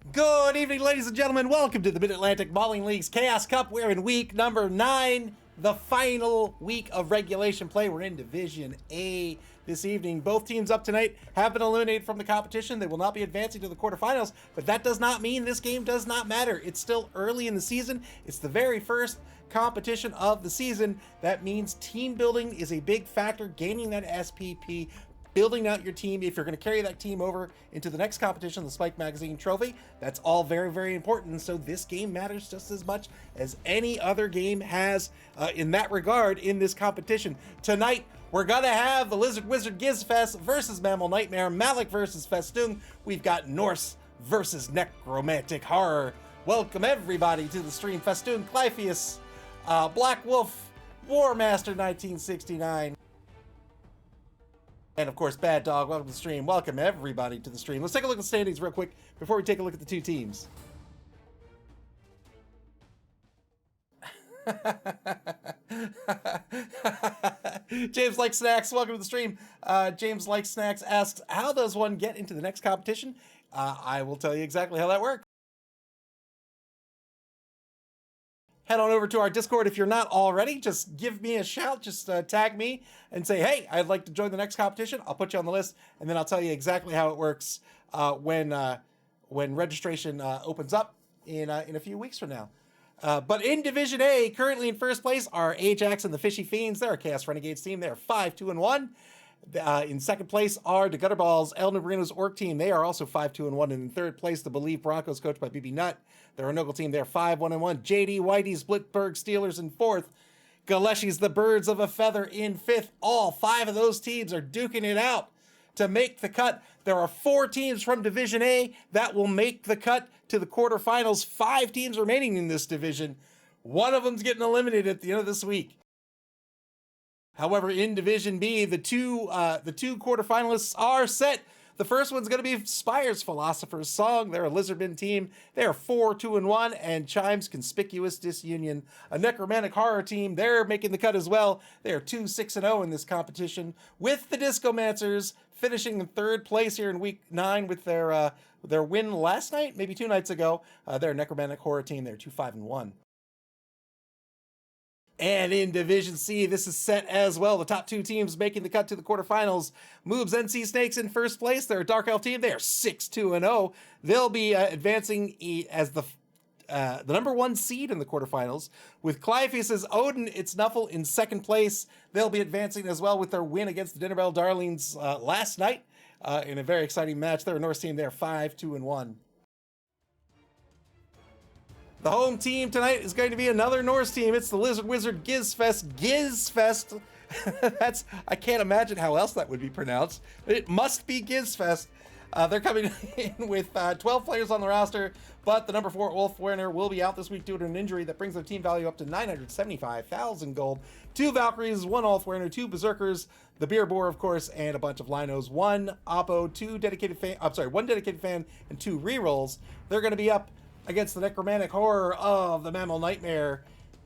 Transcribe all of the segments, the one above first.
Good evening, ladies and gentlemen. Welcome to the Mid-Atlantic Bowling League's Chaos Cup. We're in week number 9, the final week of regulation play. We're in Division A this evening. Both teams up tonight have been eliminated from the competition. They will not be advancing to the quarterfinals, but that does not mean this game does not matter. It's still early in the season. It's the very first competition of the season. That means team building is a big factor, gaining that SPP, building out your team. If you're going to carry that team over into the next competition, the Spike Magazine Trophy, that's all very, very important. So this game matters just as much as any other game has in that regard in this competition. Tonight, we're going to have the Lizard Wizard Gizzfest versus MAML Nightmare, Malik versus Festoon. We've got Norse versus Necromantic Horror. Welcome everybody to the stream. Festoon, Clypheus, Black Wolf, War Master 1969. And of course, Bad Dog, welcome to the stream. Welcome everybody to the stream. Let's take a look at the standings real quick before we take a look at the two teams. James Likes Snacks, welcome to the stream. James Likes Snacks asks, how does one get into the next competition? I will tell you exactly how that works. Head on over to our Discord if you're not already. Just give me a shout. Just tag me and say, hey, I'd like to join the next competition. I'll put you on the list, and then I'll tell you exactly how it works when registration opens up in a few weeks from now. But in Division A, currently in first place are Ajax and the Fishy Fiends. They're a Chaos Renegades team. They're 5-2-1. In second place are the Gutterballs, El Nebrino's Orc team. They are also 5-2-1. And in third place, the Believe Broncos, coached by BB Nutt. They're a Nogle team. They're 5-1-1. JD Whitey's Blitzburg Steelers in fourth. Galeshi's the Birds of a Feather in fifth. All 5 of those teams are duking it out to make the cut. There are 4 teams from Division A that will make the cut to the quarterfinals. 5 teams remaining in this division. One of them's getting eliminated at the end of this week. However, in Division B, the two quarterfinalists are set. The first one's going to be Spire's Philosopher's Song. They're a Lizardman team. They're 4-2-1, and Chime's Conspicuous Disunion, a Necromantic Horror team. They're making the cut as well. They're 2-6-0 in this competition, with the Discomancers finishing in third place here in week 9 with their win last night, maybe 2 nights ago. They're a Necromantic Horror team. They're 2-5-1. And in Division C, this is set as well. The top 2 teams making the cut to the quarterfinals. Moves NC Snakes in first place. They're a Dark Elf team. They are 6-2-0. They'll be advancing as the number 1 seed in the quarterfinals. With Clypheus' Odin, it's Snuffle in second place. They'll be advancing as well with their win against the Dinnerbell Darlings last night in a very exciting match. They're a Norse team. They're 5-2-1. The home team tonight is going to be another Norse team. It's the Lizard Wizard Gizzfest. Gizzfest. I can't imagine how else that would be pronounced. It must be Gizzfest. They're coming in with 12 players on the roster, but the number 4 Wolf Werner will be out this week due to an injury that brings their team value up to 975,000 gold. 2 Valkyries, 1 Wolf Werner, 2 Berserkers, the Beer Boar, of course, and a bunch of Linos. 1 Oppo, 1 dedicated fan, and 2 rerolls. They're going to be up against the Necromantic Horror of the MAML Nightmare.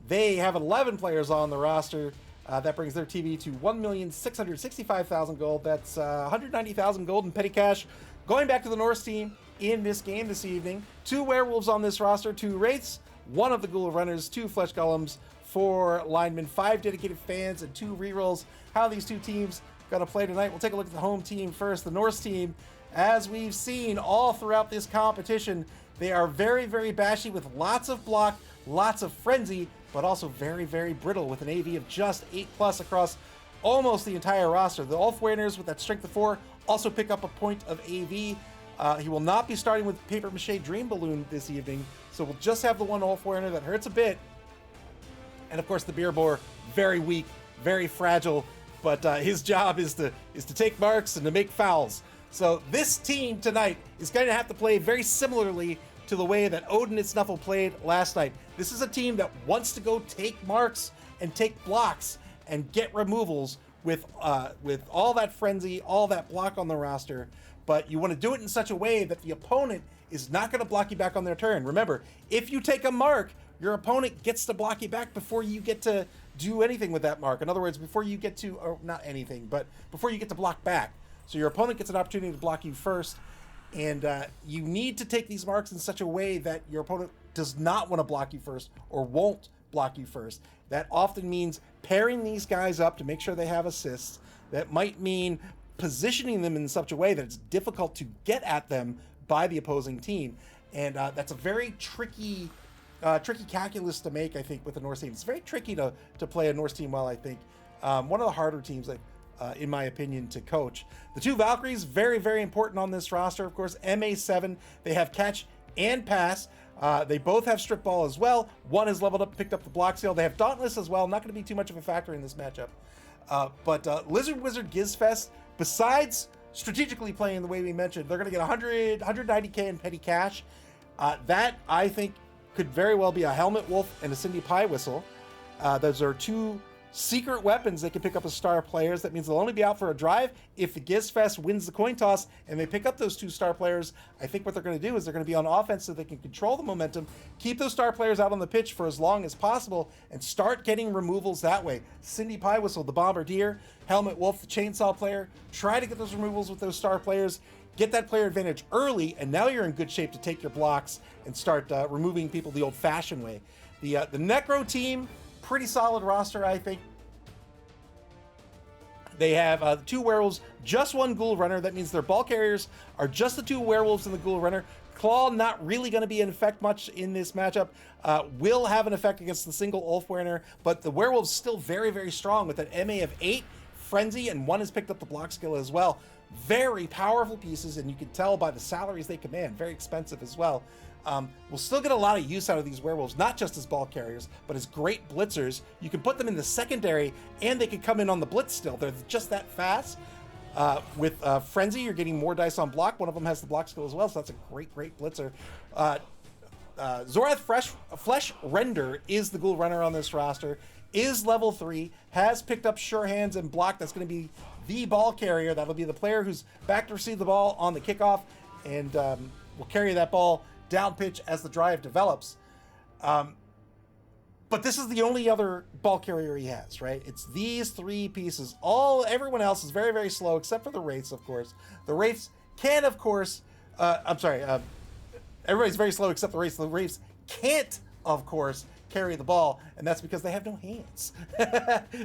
They have 11 players on the roster. That brings their TV to 1,665,000 gold. That's 190,000 gold in petty cash. Going back to the Norse team in this game this evening. 2 werewolves on this roster, 2 wraiths, 1 of the Ghoul Runners, 2 flesh golems, 4 linemen, 5 dedicated fans, and 2 rerolls. How these 2 teams going to play tonight? We'll take a look at the home team first. The Norse team, as we've seen all throughout this competition, they are very, very bashy with lots of block, lots of frenzy, but also very, very brittle with an AV of just 8+ across almost the entire roster. The Wolf Winners with that strength of 4 also pick up a point of AV. He will not be starting with Paper Mache Dream Balloon this evening, so we'll just have the 1 Wolf Winner that hurts a bit. And of course the Beer Boar, very weak, very fragile, but his job is to take marks and to make fouls. So this team tonight is going to have to play very similarly to the way that Odin and Snuffle played last night. This is a team that wants to go take marks and take blocks and get removals with all that frenzy, all that block on the roster. But you want to do it in such a way that the opponent is not going to block you back on their turn. Remember, if you take a mark, your opponent gets to block you back before you get to do anything with that mark. In other words, before you get to, or not anything, but before you get to block back. So your opponent gets an opportunity to block you first. And you need to take these marks in such a way that your opponent does not want to block you first or won't block you first. That often means pairing these guys up to make sure they have assists. That might mean positioning them in such a way that it's difficult to get at them by the opposing team. And that's a very tricky calculus to make, I think, with the Norse team. It's very tricky to play a Norse team well, I think. One of the harder teams, in my opinion, to coach. The two Valkyries, very, very important on this roster. Of course, MA7, they have catch and pass. They both have strip ball as well. One has leveled up, picked up the block skill. They have Dauntless as well. Not going to be too much of a factor in this matchup. But Lizard Wizard Gizzfest, besides strategically playing the way we mentioned, they're going to get 190k in petty cash. That, I think, could very well be a Helmet Wolf and a Cindy Pie Whistle. Those are two secret weapons they can pick up as star players. That means they'll only be out for a drive if the Gizzfest wins the coin toss and they pick up those two star players. I think what they're going to do is they're going to be on offense so they can control the momentum, keep those star players out on the pitch for as long as possible, and start getting removals that way. Cindy Pie Whistle, the Bombardier, Helmet Wolf, the Chainsaw player, try to get those removals with those star players, get that player advantage early, and now you're in good shape to take your blocks and start removing people the old-fashioned way. The Necro team, pretty solid roster, I think. They have two werewolves, just one ghoul runner. That means their ball carriers are just the two werewolves and the ghoul runner. Claw not really going to be in effect much in this matchup. Will have an effect against the single Ulfwerener, but the werewolves still very, very strong with an MA of 8, Frenzy, and one has picked up the block skill as well. Very powerful pieces, and you can tell by the salaries they command, very expensive as well. We'll still get a lot of use out of these werewolves, not just as ball carriers, but as great blitzers. You can put them in the secondary, and they can come in on the blitz still. They're just that fast. With Frenzy, you're getting more dice on block. One of them has the block skill as well, so that's a great, great blitzer. Zorath Flesh Render is the ghoul runner on this roster, is level 3, has picked up Sure Hands and block. That's going to be the ball carrier. That'll be the player who's back to receive the ball on the kickoff, and will carry that ball down pitch as the drive develops. But this is the only other ball carrier he has, right? It's these three pieces. Everyone else is very, very slow, except for the Wraiths, of course. The Wraiths can, of course, everybody's very slow except the Wraiths. The Wraiths can't, of course, carry the ball, and that's because they have no hands.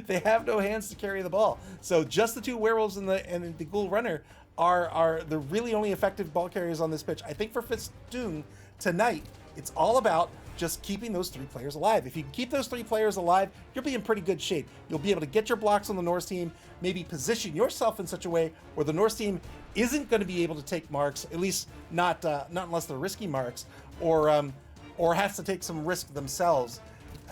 They have no hands to carry the ball. So just the two werewolves and the ghoul runner are the really only effective ball carriers on this pitch. I think for Festoon tonight, it's all about just keeping those three players alive. If you can keep those three players alive, you'll be in pretty good shape. You'll be able to get your blocks on the Norse team, maybe position yourself in such a way where the Norse team isn't going to be able to take marks, at least not unless they're risky marks, or has to take some risk themselves.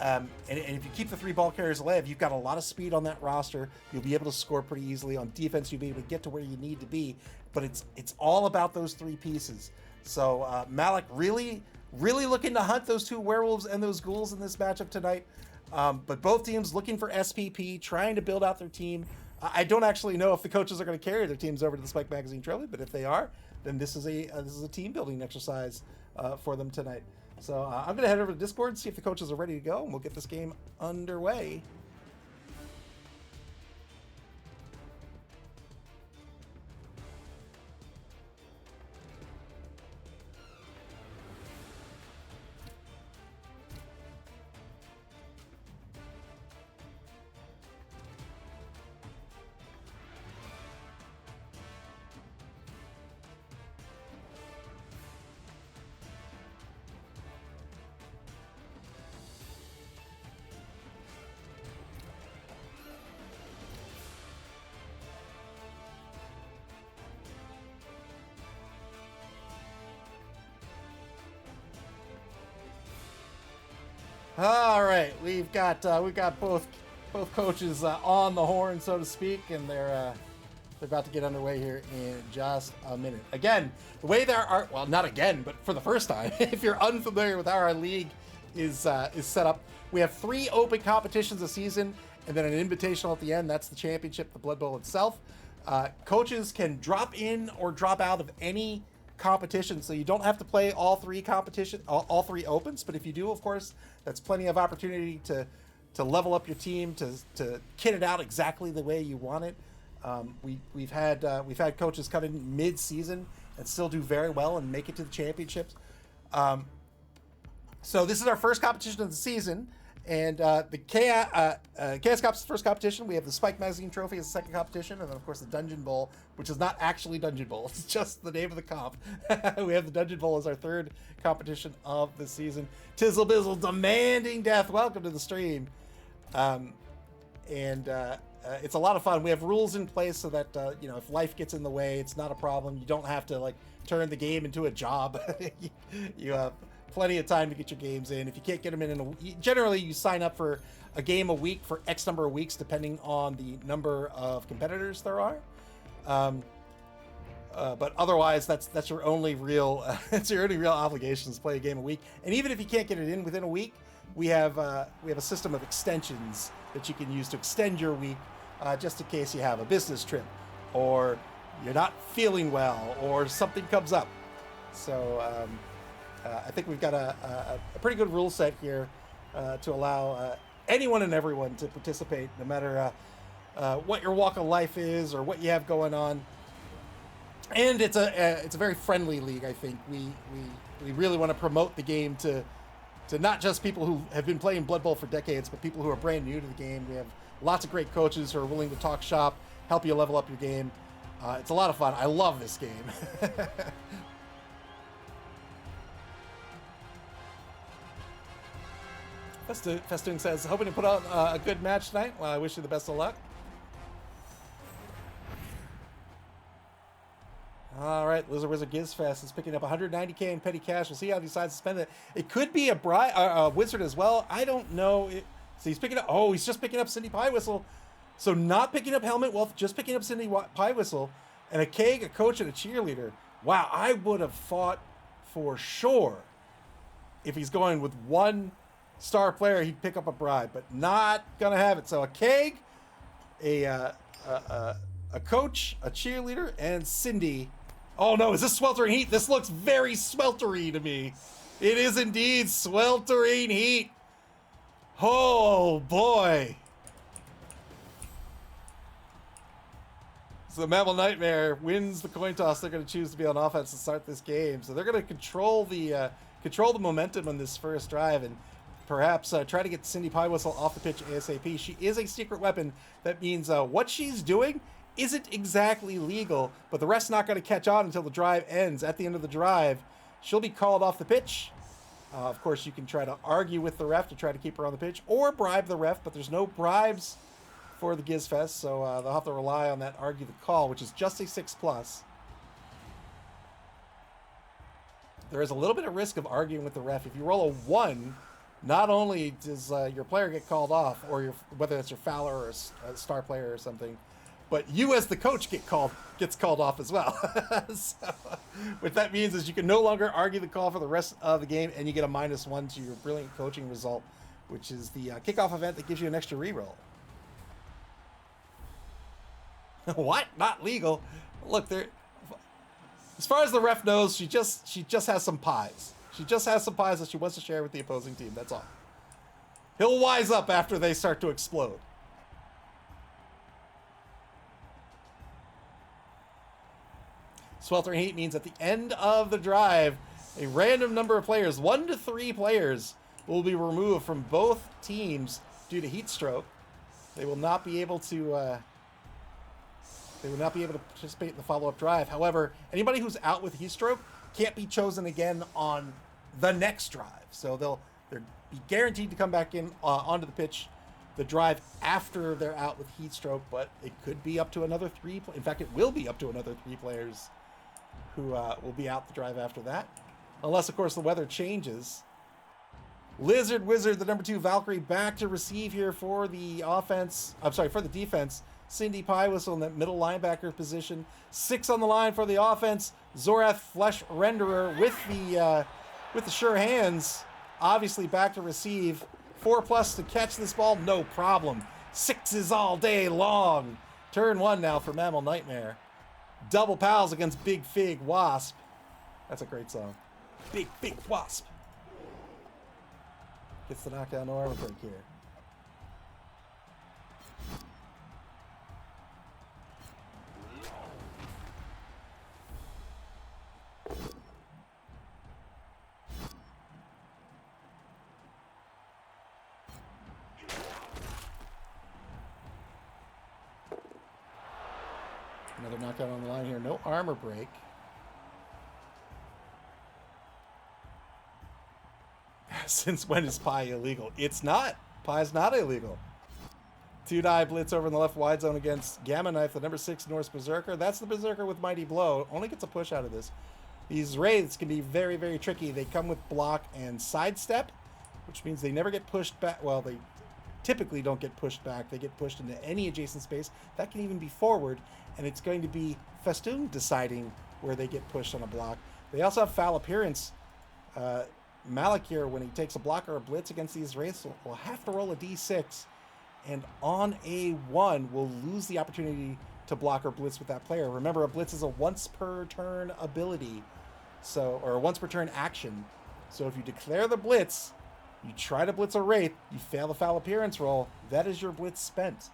And if you keep the three ball carriers alive, you've got a lot of speed on that roster. You'll be able to score pretty easily. On defense, you'll be able to get to where you need to be. But it's all about those three pieces. So Malik really looking to hunt those two werewolves and those ghouls in this matchup tonight. But both teams looking for SPP, trying to build out their team. I don't actually know if the coaches are going to carry their teams over to the Spike Magazine Trophy, but if they are, then this is a team building exercise for them tonight. So I'm going to head over to Discord, see if the coaches are ready to go, and we'll get this game underway. All right, we've got both coaches on the horn, so to speak, and they're about to get underway here in just a minute. Again, the way not again, but for the first time, if you're unfamiliar with how our league is set up, we have 3 open competitions a season, and then an invitational at the end. That's the championship, the Blood Bowl itself. Coaches can drop in or drop out of any competition, so you don't have to play all 3 opens, but if you do, of course, that's plenty of opportunity to level up your team, to kit it out exactly the way you want it. We've had coaches come in mid-season and still do very well and make it to the championships. So this is our first competition of the season, and the Chaos Cup's first competition. We have the Spike Magazine Trophy as the second competition, and then of course the Dungeon Bowl, which is not actually Dungeon Bowl. It's just the name of the comp. We have the Dungeon Bowl as our third competition of the season. Tizzle Bizzle demanding death. Welcome to the stream. It's a lot of fun. We have rules in place so that if life gets in the way, it's not a problem. You don't have to like turn the game into a job. You have plenty of time to get your games in. If you can't get them in generally you sign up for a game a week for X number of weeks, depending on the number of competitors there are. But otherwise, that's your only real that's your only real obligation is play a game a week. And even if you can't get it in within a week, we have a system of extensions that you can use to extend your week, just in case you have a business trip, or you're not feeling well, or something comes up. So I think we've got a pretty good rule set here to allow anyone and everyone to participate, no matter what your walk of life is or what you have going on. And it's a very friendly league. I think we really want to promote the game to not just people who have been playing Blood Bowl for decades, but people who are brand new to the game. We have lots of great coaches who are willing to talk shop, help you level up your game. It's a lot of fun. I love this game. Festoon says, hoping to put on a good match tonight. Well, I wish you the best of luck. All right, Lizard Wizard Gizzfest is picking up 190K in petty cash. We'll see how he decides to spend it. It could be a wizard as well. I don't know. So he's picking up. Oh, he's just picking up Cindy Pie Whistle. So not picking up Helmet Wealth, just picking up Cindy Pie Whistle, and a keg, a coach, and a cheerleader. Wow, I would have thought for sure if he's going with one star player, he'd pick up a bribe, but not gonna have it. So a keg, a coach, a cheerleader, and Cindy. Oh no, is this Sweltering Heat? This looks very sweltery to me. It is indeed Sweltering Heat. Oh boy. So MAML Nightmare wins the coin toss. They're going to choose to be on offense to start this game. So they're going to control the momentum on this first drive and perhaps try to get Cindy Pie Whistle off the pitch ASAP. She is a secret weapon. That means what she's doing isn't exactly legal, but the rest's not going to catch on until the drive ends. At the end of the drive, she'll be called off the pitch. Of course, you can try to argue with the ref to try to keep her on the pitch, or bribe the ref, but there's no bribes for the Gizzfest, so they'll have to rely on that argue the call, which is just a 6+. There is a little bit of risk of arguing with the ref. If you roll a 1, not only does your player get called off, or whether it's your fouler or a star player or something, but you as the coach gets called off as well. So, what that means is you can no longer argue the call for the rest of the game, and you get a -1 to your brilliant coaching result, which is the kickoff event that gives you an extra reroll. What? Not legal? Look, there. As far as the ref knows, she just has some pies. She just has some pies that she wants to share with the opposing team. That's all. He'll wise up after they start to explode. Sweltering Heat means at the end of the drive, a random number of players, 1 to 3 players, will be removed from both teams due to heat stroke. They will not be able to. They would not be able to participate in the follow-up drive. However, anybody who's out with heat stroke can't be chosen again on the next drive. So they'll be guaranteed to come back in onto the pitch the drive after they're out with heat stroke, but it could be up to another 3. In fact, it will be up to another 3 players who will be out the drive after that. Unless, of course, the weather changes. Lizard Wizard, the number 2 Valkyrie, back to receive here for the offense. I'm sorry, for the defense. Cindy Pie Whistle in that middle linebacker position. 6 on the line for the offense. Zorath Flesh Renderer with the sure hands. Obviously back to receive. 4+ to catch this ball, no problem. 6s all day long. Turn 1 now for MAML Nightmare. Double pals against Big Fig Wasp. That's a great song. Big Fig Wasp. Gets the knockdown no armor break here. Another knockdown on the line here. No armor break. Since when is Pi illegal? It's not. Pi's not illegal. 2-die blitz over in the left wide zone against Gamma Knife, the number 6 Norse Berserker. That's the Berserker with Mighty Blow. Only gets a push out of this. These Wraiths can be very, very tricky. They come with block and sidestep, which means they never get pushed back. Well, they typically don't get pushed back. They get pushed into any adjacent space. That can even be forward, and it's going to be Festoon deciding where they get pushed on a block. They also have foul appearance. Malakir, when he takes a block or a blitz against these Wraiths, will have to roll a d6, and on a 1 will lose the opportunity to block or blitz with that player. Remember, a blitz is a once per turn ability, or a once per turn action. So if you declare the blitz, you try to blitz a Wraith, you fail the foul appearance roll, that is your blitz spent.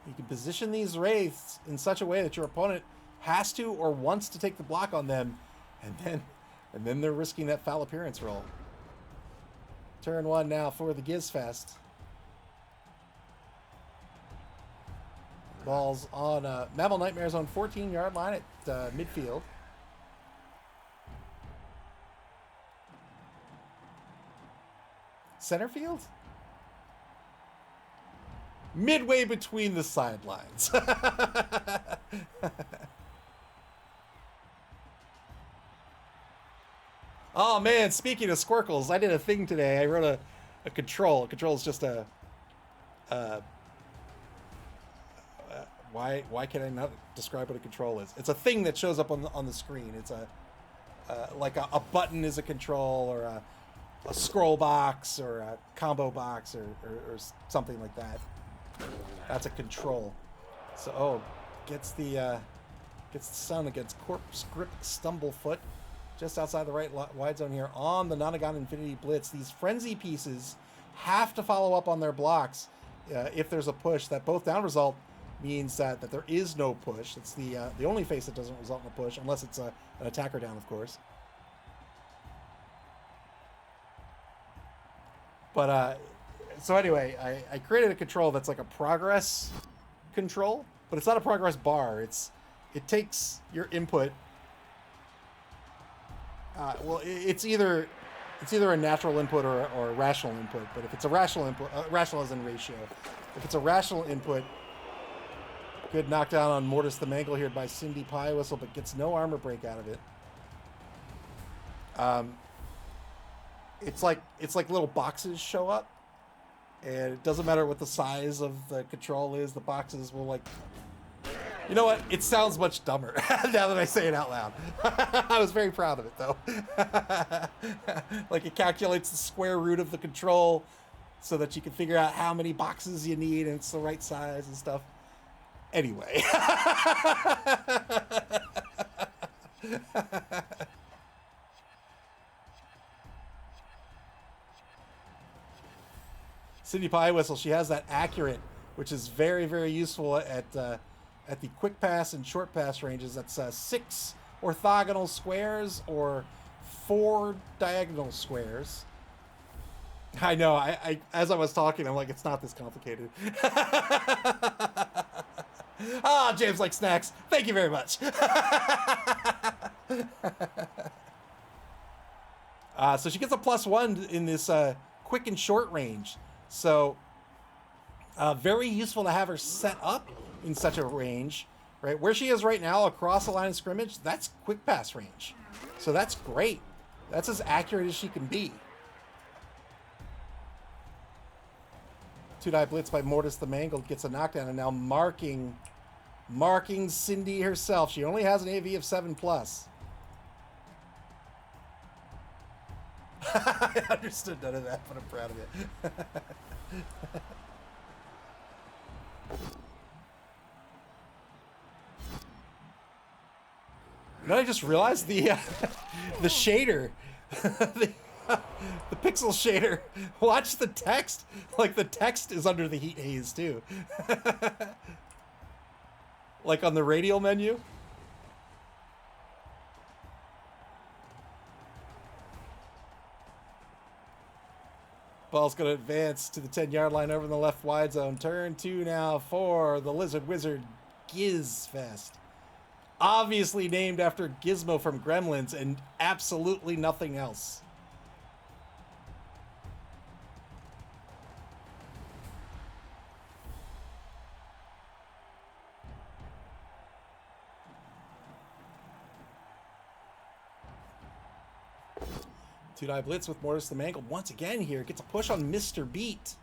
You can position these Wraiths in such a way that your opponent has to or wants to take the block on them, and then they're risking that foul appearance roll. Turn 1 now for the Gizzfest. Ball's on MAML Nightmare's own 14-yard line at midfield. Center field? Midway between the sidelines. Oh man, speaking of Squirkles, I did a thing today. I wrote a control. A control is just why can I not describe what a control is? It's a thing that shows up on the screen. It's like a button is a control, or a scroll box, or a combo box, or something like that. That's a control. So gets the Sun against Corpse Grip Stumblefoot, just outside the right wide zone here on the Nonagon Infinity Blitz. These frenzy pieces have to follow up on their blocks if there's a push. That both down result means that there is no push. It's the only face that doesn't result in a push, unless it's an attacker down, of course. But so anyway, I created a control that's like a progress control, but it's not a progress bar. It takes your input. Well, it's either a natural input or a rational input. But if it's a rational input, rational as in ratio. If it's a rational input, good knockdown on Mortis the Mangle here by Cindy Pie Whistle, but gets no armor break out of it. It's like little boxes show up, and it doesn't matter what the size of the control is. The boxes will like. You know what? It sounds much dumber now that I say it out loud. I was very proud of it, though. Like, it calculates the square root of the control so that you can figure out how many boxes you need and it's the right size and stuff. Anyway. Cindy Pie Whistle, she has that accurate, which is very, very useful at the quick pass and short pass ranges. That's 6 orthogonal squares or 4 diagonal squares. I know, I as I was talking, I'm like, it's not this complicated. Ah, James likes snacks. Thank you very much. So she gets a +1 in this quick and short range. So very useful to have her set up in such a range, right? Where she is right now across the line of scrimmage, that's quick pass range. So that's great. That's as accurate as she can be. 2-die blitz by Mortis the Mangled gets a knockdown, and now marking Cindy herself. She only has an AV of 7+. I understood none of that, but I'm proud of it. You know, I just realized the shader, the pixel shader. Watch the text. Like, the text is under the heat haze too. Like on the radial menu. Ball's going to advance to the 10-yard line over in the left wide zone. Turn 2 now for the Lizard Wizard Gizzfest. Obviously named after Gizmo from Gremlins and absolutely nothing else. Two-die blitz with Mortis the Mangled once again here. Gets a push on Mr. Beat.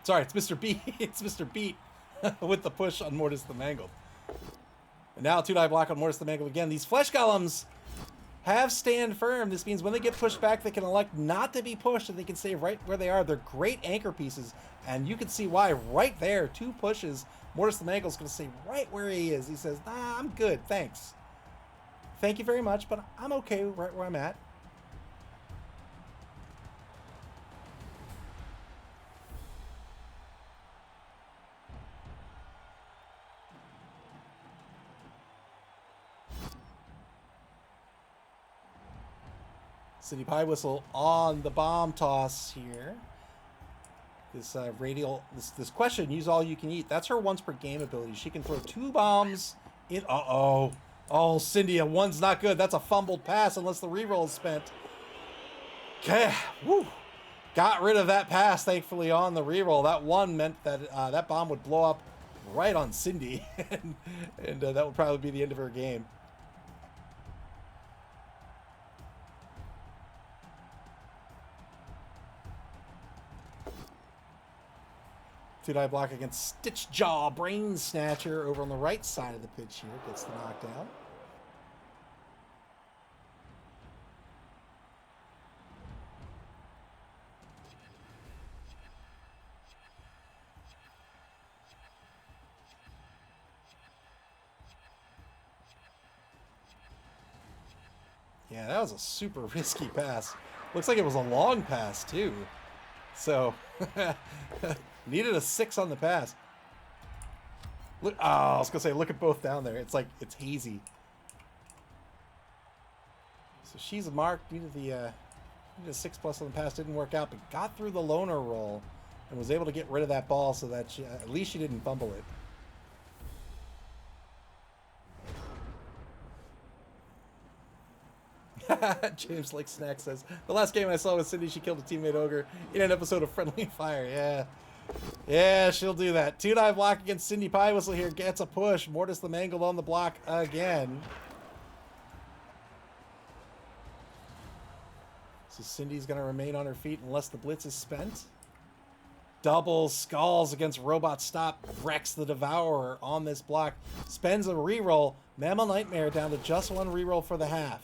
Sorry, it's Mr. Beat. It's Mr. Beat with the push on Mortis the Mangled. And now two-die block on Mortis the Mangled again. These flesh golems have stand firm. This means when they get pushed back, they can elect not to be pushed and they can stay right where they are. They're great anchor pieces. And you can see why right there, 2 pushes. Mortis the Mangled's going to stay right where he is. He says, nah, I'm good, thanks. Thank you very much, but I'm okay right where I'm at. City Pie Whistle on the bomb toss here. This radial, this question, use all you can eat. That's her once per game ability. She can throw 2 bombs in. Uh-oh. Oh, Cindy, a 1's not good. That's a fumbled pass unless the reroll is spent. Okay. Woo. Got rid of that pass, thankfully, on the reroll. That 1 meant that that bomb would blow up right on Cindy. and that would probably be the end of her game. Two-die block against Stitch Jaw Brain Snatcher over on the right side of the pitch here. Gets the knockdown. Yeah, that was a super risky pass. Looks like it was a long pass, too. So, needed a 6 on the pass. Look, oh, I was going to say, look at both down there. It's like, it's hazy. So she's a mark. Needed a 6+ on the pass. Didn't work out, but got through the loner roll and was able to get rid of that ball so that at least she didn't fumble it. James Lake Snack says, the last game I saw with Cindy, she killed a teammate ogre in an episode of Friendly Fire. Yeah. Yeah, she'll do that. Two-die block against Cindy Pie Whistle here. Gets a push. Mortis the Mangled on the block again. So Cindy's going to remain on her feet unless the blitz is spent. Double skulls against Robot Stop. Wrecks the Devourer on this block. Spends a reroll. MAML Nightmare down to just 1 reroll for the half.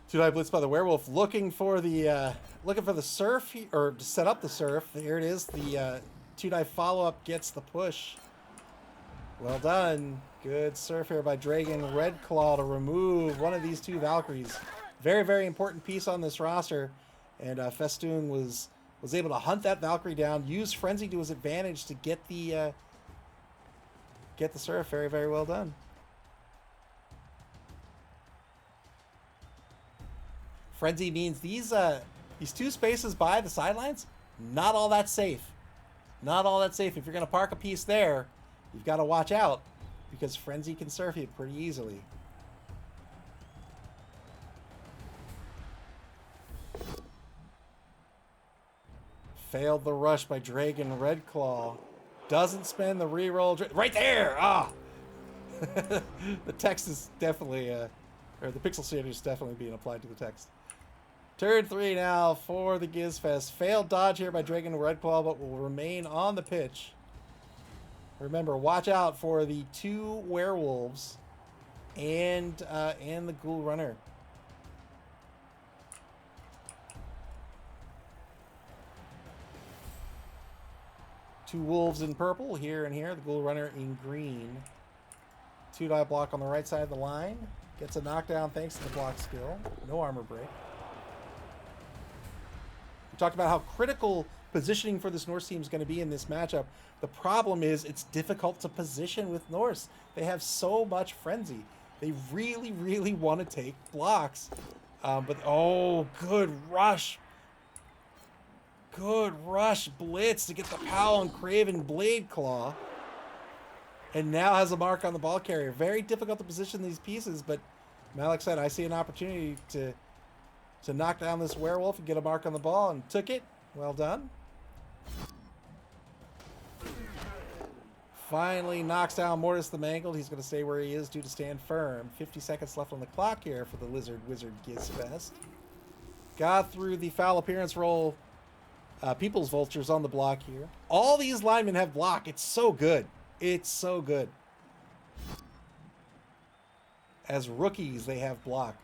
Two-die blitz by the werewolf, looking for the surf, or to set up the surf. There it is. The two-die follow-up gets the push. Well done. Good surf here by Dragon Redclaw to remove one of these 2 Valkyries. Very, very important piece on this roster. And Festoon was able to hunt that Valkyrie down, use Frenzy to his advantage to get the surf. Very, very well done. Frenzy means these 2 spaces by the sidelines, not all that safe. Not all that safe. If you're going to park a piece there, you've got to watch out because Frenzy can surf you pretty easily. Failed the rush by Dragon Redclaw. Doesn't spend the reroll. Right there! Ah! The text is definitely, or the pixel standard is definitely being applied to the text. Turn 3 now for the Gizzfest. Failed dodge here by Dragon Redclaw, but will remain on the pitch. Remember, watch out for the 2 werewolves and the Ghoul Runner. Two wolves in purple here and here. The Ghoul Runner in green. Two-die block on the right side of the line. Gets a knockdown thanks to the block skill. No armor break. We talked about how critical positioning for this Norse team is going to be in this matchup. The problem is it's difficult to position with Norse. They have so much frenzy. They really, really want to take blocks. But, oh, good rush. Good rush blitz to get the Powell and Craven Blade Claw. And now has a mark on the ball carrier. Very difficult to position these pieces, but Malik said, I see an opportunity to knock down this werewolf and get a mark on the ball, and took it. Well done. Finally knocks down Mortis the Mangled. He's going to stay where he is due to stand firm. 50 seconds left on the clock here for the Lizard Wizard Gizzfest. Got through the foul appearance roll. People's Vultures on the block here. All these linemen have block. It's so good. It's so good. As rookies, they have block.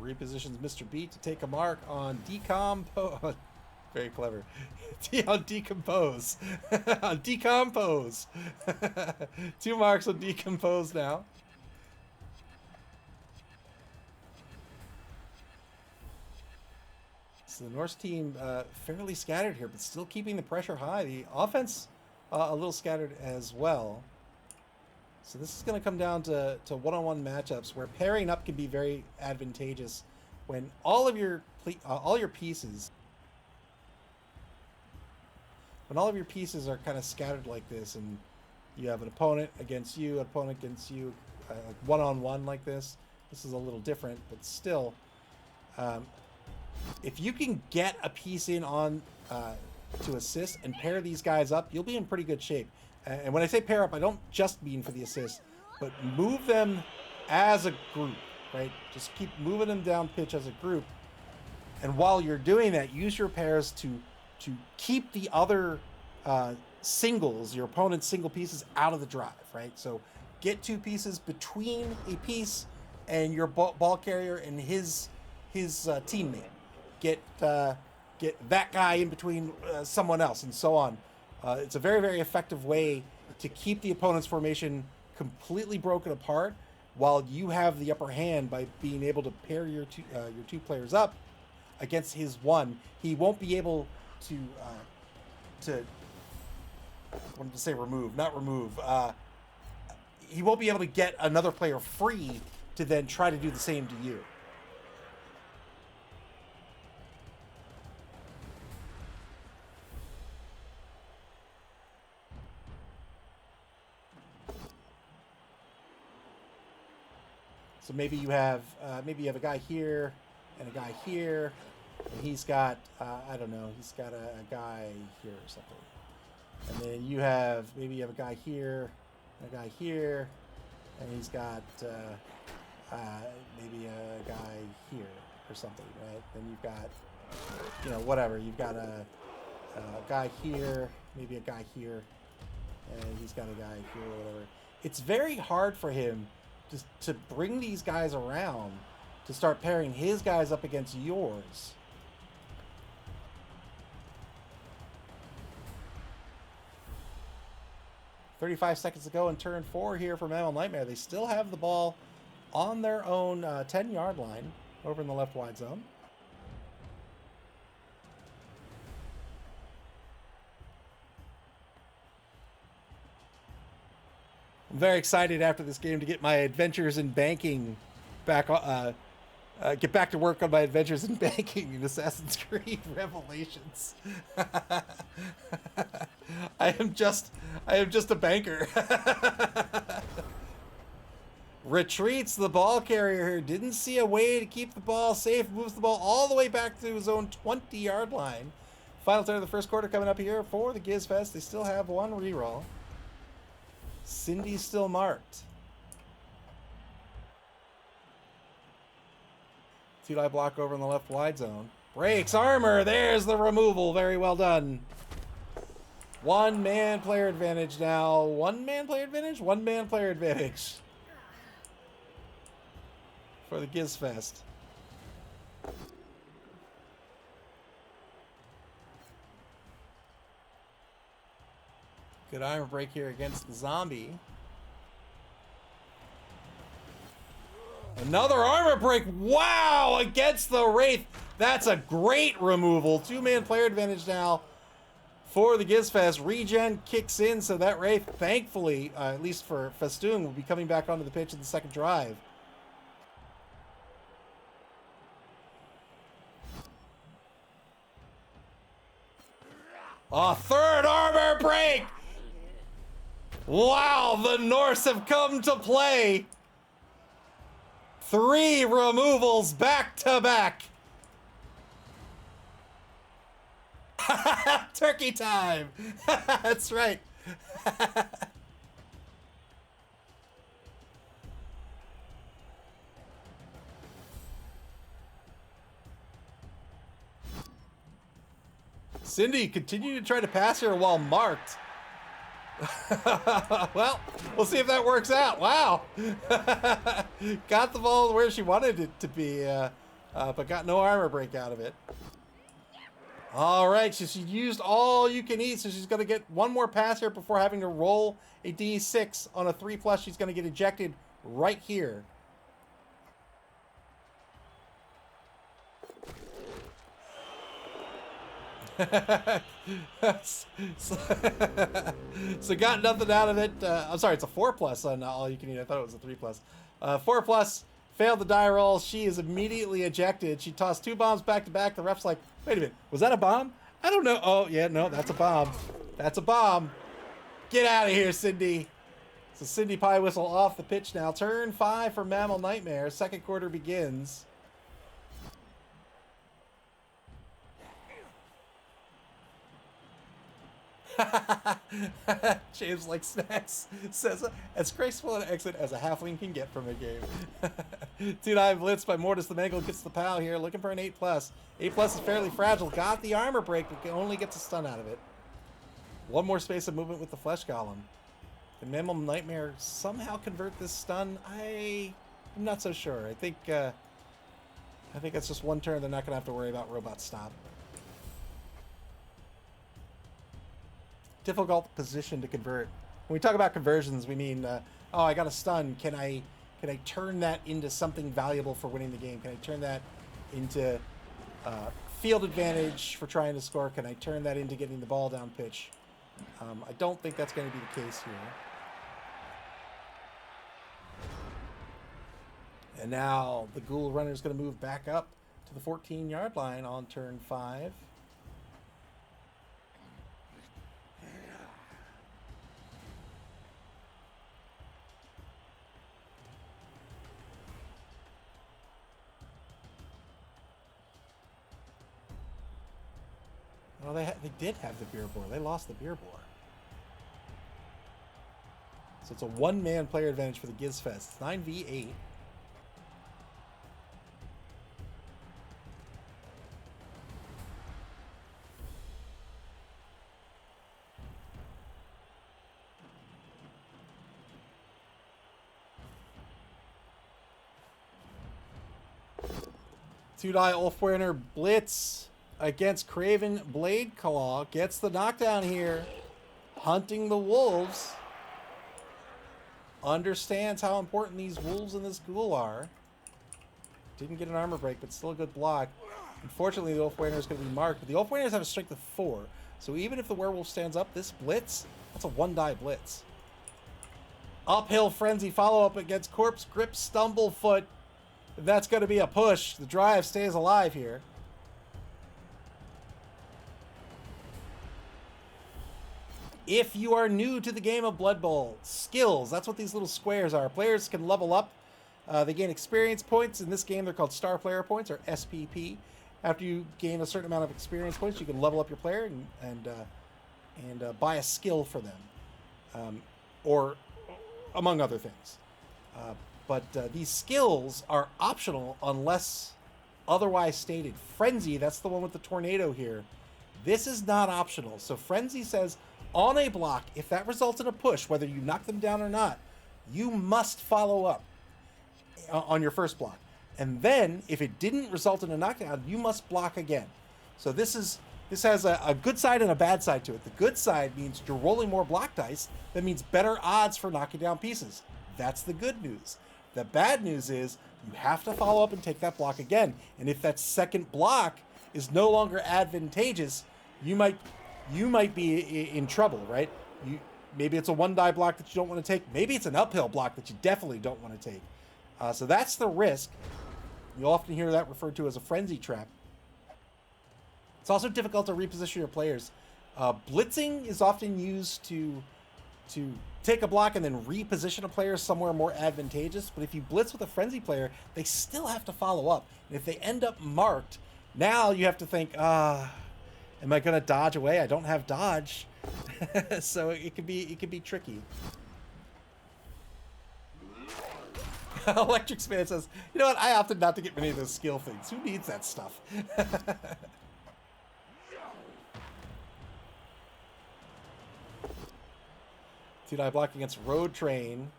Repositions Mr. Beat to take a mark on Decompose. Very clever. On Decompose. On Decompose. 2 marks on Decompose now. So the Norse team fairly scattered here, but still keeping the pressure high. The offense a little scattered as well. So this is going to come down to one-on-one matchups where pairing up can be very advantageous when all your pieces are kind of scattered like this, and you have an opponent against you, one-on-one like this. This is a little different, but still, if you can get a piece in on to assist and pair these guys up, you'll be in pretty good shape. And when I say pair up, I don't just mean for the assist, but move them as a group, right? Just keep moving them down pitch as a group. And while you're doing that, use your pairs to keep the other singles, your opponent's single pieces, out of the drive, right? So get 2 pieces between a piece and your ball carrier and his teammate. Get that guy in between someone else, and so on. It's a very, very effective way to keep the opponent's formation completely broken apart while you have the upper hand by being able to pair your two players up against his one. He won't be able to I wanted to say remove, not remove. He won't be able to get another player free to then try to do the same to you. So maybe you have a guy here and a guy here, and he's got I don't know, he's got a guy here or something. And then you have a guy here, and a guy here, and he's got maybe a guy here or something, right? Then you've got, whatever. You've got a guy here, maybe a guy here, and he's got a guy here or whatever. It's very hard for him to bring these guys around to start pairing his guys up against yours. "35 seconds to go in turn 4 here for MAML Nightmare. They still have the ball on their own 10-yard line over in the left wide zone. I'm very excited after this game to get my adventures in banking back, get back to work on my adventures in banking in Assassin's Creed Revelations. I am just a banker. Retreats the ball carrier here. Didn't see a way to keep the ball safe. Moves the ball all the way back to his own 20-yard line. Final third of the first quarter coming up here for the Gizzfest. They still have one reroll. Cindy's still marked. Two-die block over in the left wide zone. Breaks armor. There's the removal. Very well done. One-man player advantage now. One-man player advantage? One-man player advantage. for the Gizzfest. Good armor break here against the zombie. Another armor break. Wow, against the Wraith. That's a great removal. Two-man player advantage now for the Gizzfest. Regen kicks in, so that Wraith, thankfully, at least for Festoon, will be coming back onto the pitch in the second drive. A third armor break! Wow, the Norse have come to play. 3 removals back to back. Turkey time. That's right. Cindy, continue to try to pass here while marked. Well, we'll see if that works out. Wow. Got the ball where she wanted it to be, but got no armor break out of it. All right, so she used all you can eat, so she's going to get one more pass here before having to roll a D6 on a 3+. She's going to get ejected right here. So got nothing out of it. I'm sorry, it's a 4+ on all you can eat. I thought it was a 3+. 4+, failed the die roll. She is immediately ejected. She tossed 2 bombs back to back. The ref's like, wait a minute, was that a bomb? I don't know. Oh, yeah, no, that's a bomb. That's a bomb. Get out of here, Cindy. So Cindy Pie Whistle off the pitch now. Turn 5 for MAML Nightmare. Second quarter begins. James like snacks says as graceful an exit as a halfling can get from a game. 2-9 blitz by Mortis the Mangle gets the POW here, looking for an 8+. 8+ is fairly fragile. Got the armor break, but only gets a stun out of it. One more space of movement with the Flesh Golem. Can MAML Nightmare somehow convert this stun? I'm not so sure. I think it's just one turn. They're not gonna have to worry about robot stop. Difficult position to convert. When we talk about conversions, we mean, oh, I got a stun. Can I turn that into something valuable for winning the game? Can I turn that into field advantage for trying to score? Can I turn that into getting the ball down pitch? I don't think that's going to be the case here. And now the Ghoul Runner is going to move back up to the 14-yard line on turn 5. Well, they did have the beer boar. They lost the beer boar. So it's a one-man player advantage for the Gizzfest. It's 9v8. Two-die Ulfwerener blitz against Craven Blade Claw. Gets the knockdown here. Hunting the wolves. Understands how important these wolves and this ghoul are. Didn't get an armor break, but still a good block. Unfortunately, the Ulfwerener is going to be marked, but the Ulfwereners have a strength of 4. So even if the werewolf stands up, this blitz, that's a 1-die blitz. Uphill Frenzy follow-up against Corpse Grip Stumblefoot. That's going to be a push. The drive stays alive here. If you are new to the game of Blood Bowl, skills, that's what these little squares are. Players can level up. They gain experience points. In this game, they're called Star Player Points, or SPP. After you gain a certain amount of experience points, you can level up your player and buy a skill for them, or among other things. But these skills are optional unless otherwise stated. Frenzy, that's the one with the tornado here. This is not optional. So Frenzy says, on a block, if that results in a push, whether you knock them down or not, you must follow up on your first block. And then, if it didn't result in a knockdown, you must block again. So this has a good side and a bad side to it. The good side means you're rolling more block dice. That means better odds for knocking down pieces. That's the good news. The bad news is you have to follow up and take that block again. And if that second block is no longer advantageous, you might be in trouble, right? Maybe it's a 1-die block that you don't want to take. Maybe it's an uphill block that you definitely don't want to take. So that's the risk. You'll often hear that referred to as a frenzy trap. It's also difficult to reposition your players. Blitzing is often used to take a block and then reposition a player somewhere more advantageous. But if you blitz with a frenzy player, they still have to follow up. And if they end up marked, now you have to think, am I going to dodge away? I don't have dodge. So it could be tricky. Electric Span says, you know what? I opted not to get many of those skill things. Who needs that stuff? Two-die block against Road Train.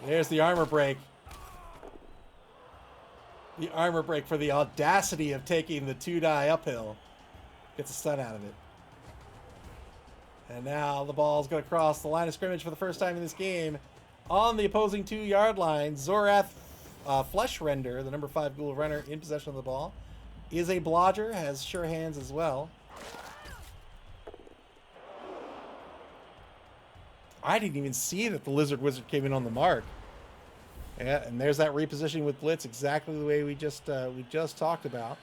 There's the armor break. The armor break for the audacity of taking the 2-die uphill. Gets a stun out of it. And now the ball's going to cross the line of scrimmage for the first time in this game. On the opposing 2-yard line, Zorath Fleshrender, the number 5 Ghoul Runner, in possession of the ball. Is a blodger, has sure hands as well. I didn't even see that the Lizard Wizard came in on the mark. Yeah, and there's that repositioning with Blitz, exactly the way we just talked about.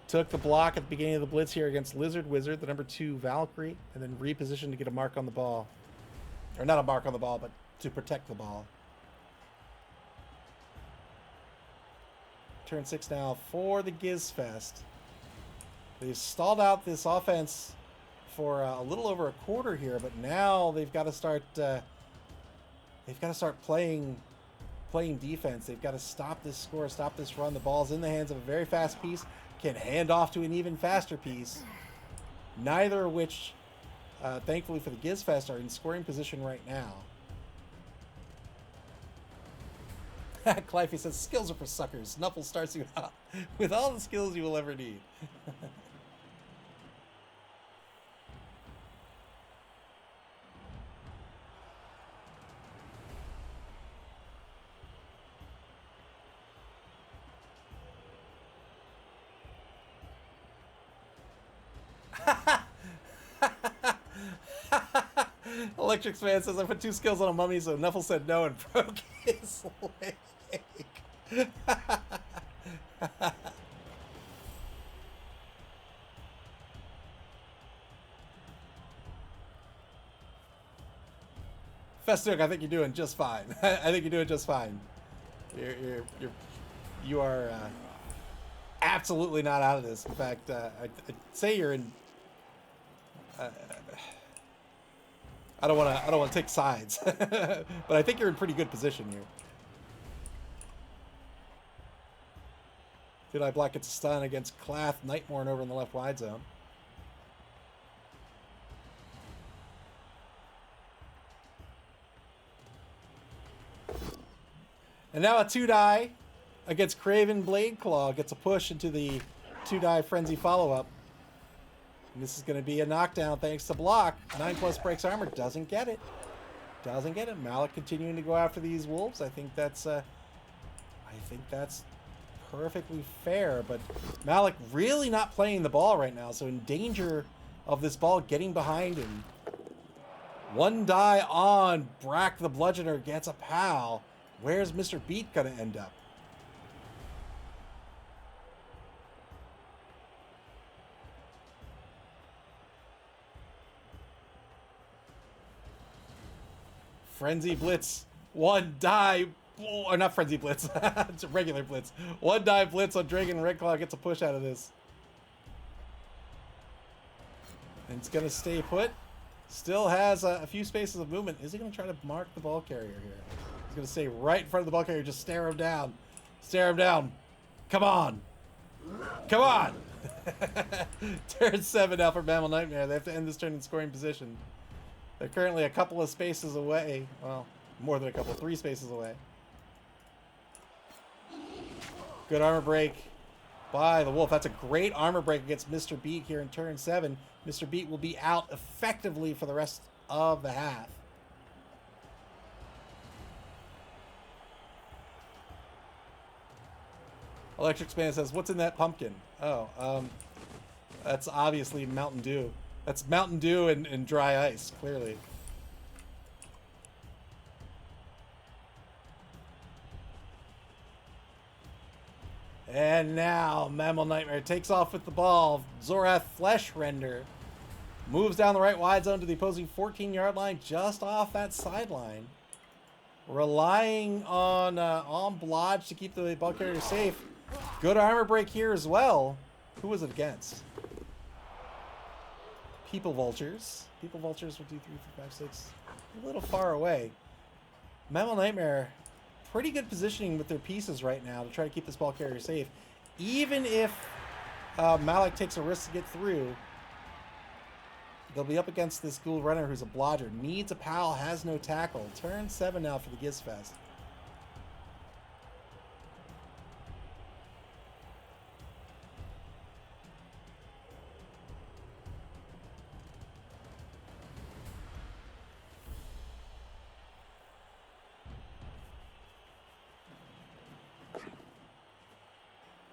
Took the block at the beginning of the Blitz here against Lizard Wizard, the number 2 Valkyrie, and then repositioned to get a mark on the ball. Or not a mark on the ball, but to protect the ball. Turn 6 now for the Gizzfest. They've stalled out this offense for a little over a quarter here, but now they've got to start. They've got to start playing defense. They've got to stop this score, stop this run. The ball's in the hands of a very fast piece. Can hand off to an even faster piece. Neither of which, thankfully for the Gizzfest, are in scoring position right now. Clifey says, skills are for suckers. Nuffle starts you out with all the skills you will ever need. Electric Man says, I put 2 skills on a mummy, so Nuffle said no and broke his leg. Festook, I think you're doing just fine. I think you're doing just fine. You are absolutely not out of this. In fact, I'd say you're in. I don't want to take sides, but I think you're in pretty good position here. Did I block its stun against Clath Nightmorn over in the left wide zone? And now a 2-die against Craven Bladeclaw gets a push into the 2-die Frenzy follow-up. And this is going to be a knockdown thanks to block. 9+ breaks armor. Doesn't get it. Doesn't get it. Malik continuing to go after these wolves. I think that's perfectly fair. But Malik really not playing the ball right now. So in danger of this ball getting behind him. 1 die on. Brack the Bludgeoner gets a pal. Where's Mr. Beat going to end up? Frenzy Blitz, 1 die, or not Frenzy Blitz, it's a regular Blitz. 1 die Blitz on Dragon Redclaw gets a push out of this. And it's going to stay put. Still has a few spaces of movement. Is he going to try to mark the ball carrier here? He's going to stay right in front of the ball carrier, just stare him down. Stare him down. Come on. Come on. Turn 7 now for Mammal Nightmare. They have to end this turn in scoring position. They're currently a couple of spaces away. Well, more than a couple, 3 spaces away. Good armor break by the Wolf. That's a great armor break against Mr. Beat here in turn 7. Mr. Beat will be out effectively for the rest of the half. Electric Span says, what's in that pumpkin? Oh, that's obviously Mountain Dew. That's Mountain Dew and dry ice, clearly. And now, MAML Nightmare takes off with the ball. Zorath Flesh Render moves down the right wide zone to the opposing 14-yard line, just off that sideline. Relying on Blodge to keep the ball carrier safe. Good armor break here as well. Who was it against? People Vultures. People Vultures would do 3, 4, 5, 6. A little far away. MAML Nightmare, pretty good positioning with their pieces right now to try to keep this ball carrier safe. Even if Malik takes a risk to get through, they'll be up against this Ghoul Runner who's a blodger. Needs a pal, has no tackle. Turn 7 now for the Gizzfest.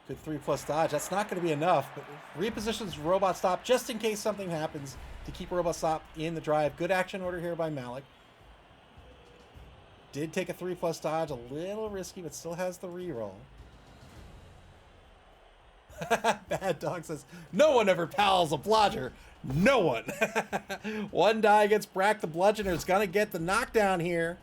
Good 3+ dodge. That's not going to be enough, but repositions Robot Stop just in case something happens to keep Robot Stop in the drive. Good action order here by Malik. Did take a 3+ dodge. A little risky, but still has the reroll. Bad Dog says, no one ever pals a blodger. No one. One die against Brack the Bludgeoner is going to get the knockdown here.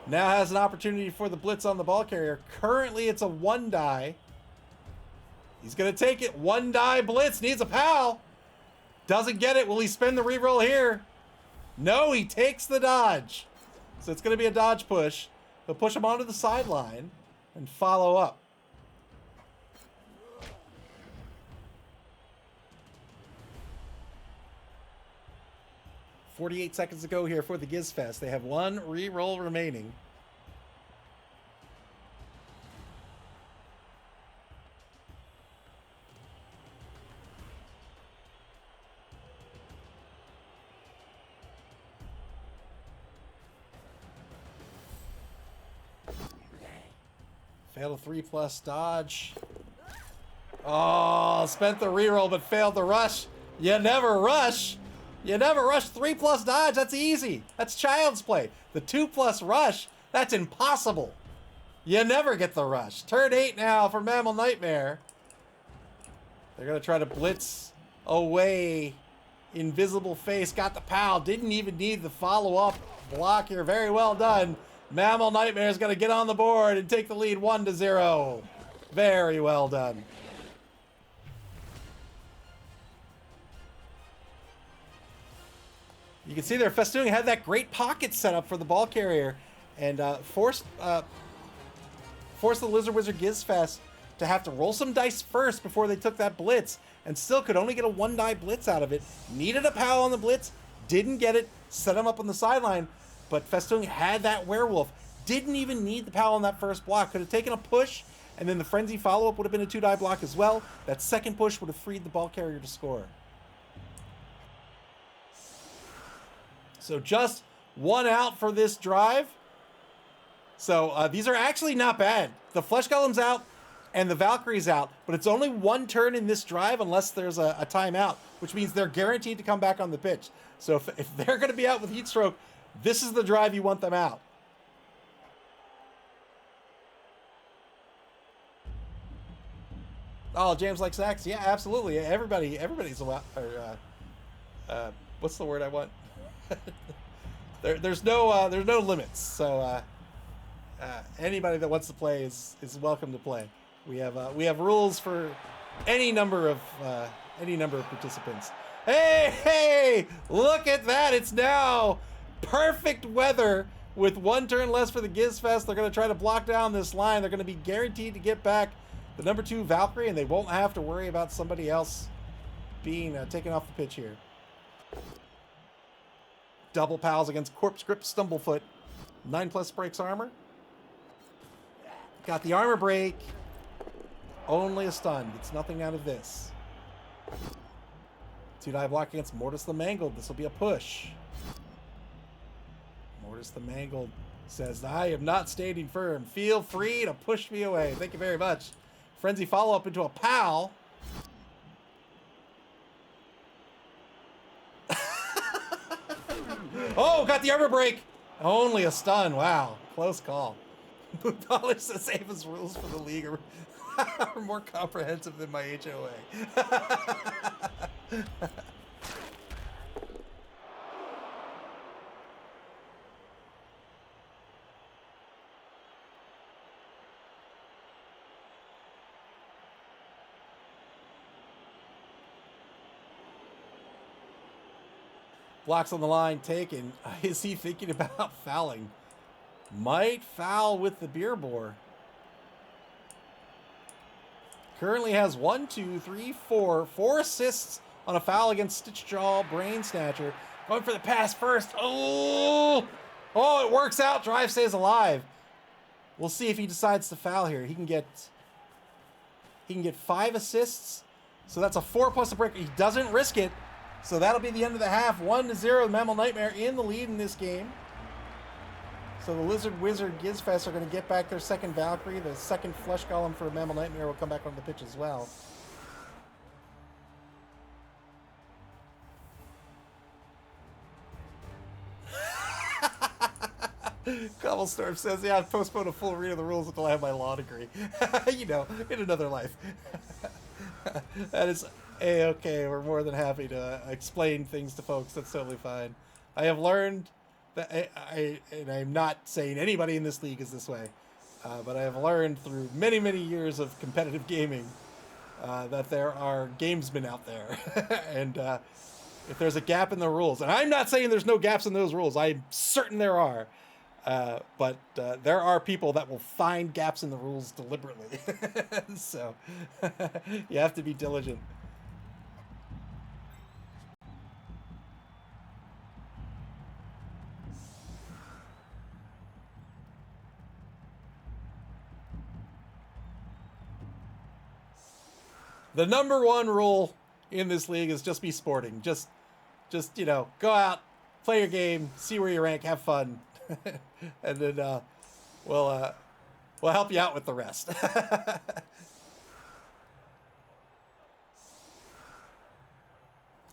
Now has an opportunity for the blitz on the ball carrier. Currently, it's a 1 die. He's going to take it. 1 die blitz. Needs a pal. Doesn't get it. Will he spin the reroll here? No, he takes the dodge. So it's going to be a dodge push. He'll push him onto the sideline and follow up. .48 seconds to go here for the Gizzfest. They have 1 reroll remaining. Failed a 3+ dodge. Oh, spent the reroll but failed the rush. You never rush. You never rush 3+ dodge. That's easy. That's child's play. The 2+ rush, that's impossible. You never get the rush. Turn 8 now for MAML Nightmare. They're going to try to blitz away. Invisible Face got the pal. Didn't even need the follow-up block here. Very well done. MAML Nightmare is going to get on the board and take the lead 1-0. Very well done. You can see there, Festoon had that great pocket set up for the ball carrier and forced the Lizard Wizard Gizzfest to have to roll some dice first before they took that blitz, and still could only get a 1 die blitz out of it. Needed a pal on the blitz, didn't get it, set him up on the sideline, but Festoon had that werewolf. Didn't even need the pal on that first block. Could have taken a push, and then the frenzy follow-up would have been a 2 die block as well. That second push would have freed the ball carrier to score. So just 1 out for this drive. So these are actually not bad. The Flesh Golem's out and the Valkyrie's out, but it's only 1 turn in this drive unless there's a timeout, which means they're guaranteed to come back on the pitch. So if they're going to be out with heat stroke, this is the drive you want them out. Oh, James likes snacks. Yeah, absolutely. Everybody's allowed. Or, what's the word I want? There's no limits. So anybody that wants to play is welcome to play. We have rules for any number of participants. Hey, look at that! It's now perfect weather with 1 turn less for the Gizzfest. They're going to try to block down this line. They're going to be guaranteed to get back the number 2 Valkyrie, and they won't have to worry about somebody else being taken off the pitch here. Double pals against Corpse Grip Stumblefoot. 9+ breaks armor. Got the armor break. Only a stun. It's nothing out of this. 2-die block against Mortis the Mangled. This will be a push. Mortis the Mangled says, I am not standing firm. Feel free to push me away. Thank you very much. Frenzy follow-up into a PAL. Oh, got the armor break. Only a stun. Wow. Close call. Dollar says safest rules for the league are more comprehensive than my HOA. Blocks on the line taken. Is he thinking about fouling? Might foul with the beer bore. Currently has 4 assists on a foul against Stitch Jaw Brain Snatcher. Going for the pass first. Oh, it works out. Drive stays alive. We'll see if he decides to foul here. He can get 5 assists. So that's a 4 plus a break. He doesn't risk it. So that'll be the end of the half. 1-0. MAML Nightmare in the lead in this game. So the Lizard Wizard Gizzfest are going to get back their second Valkyrie. The second Flesh Golem for MAML Nightmare will come back on the pitch as well. Cobblestorm says, yeah, I've postponed a full read of the rules until I have my law degree. You know, in another life. That is A-okay. We're more than happy to explain things to folks. That's totally fine. I have learned that and I'm not saying anybody in this league is this way, but I have learned through many, many years of competitive gaming that there are gamesmen out there. And if there's a gap in the rules, and I'm not saying there's no gaps in those rules, I'm certain there are, but there are people that will find gaps in the rules deliberately. So you have to be diligent. The number one rule in this league is just be sporting. Just you know, go out, play your game, see where you rank, have fun, and then we'll help you out with the rest.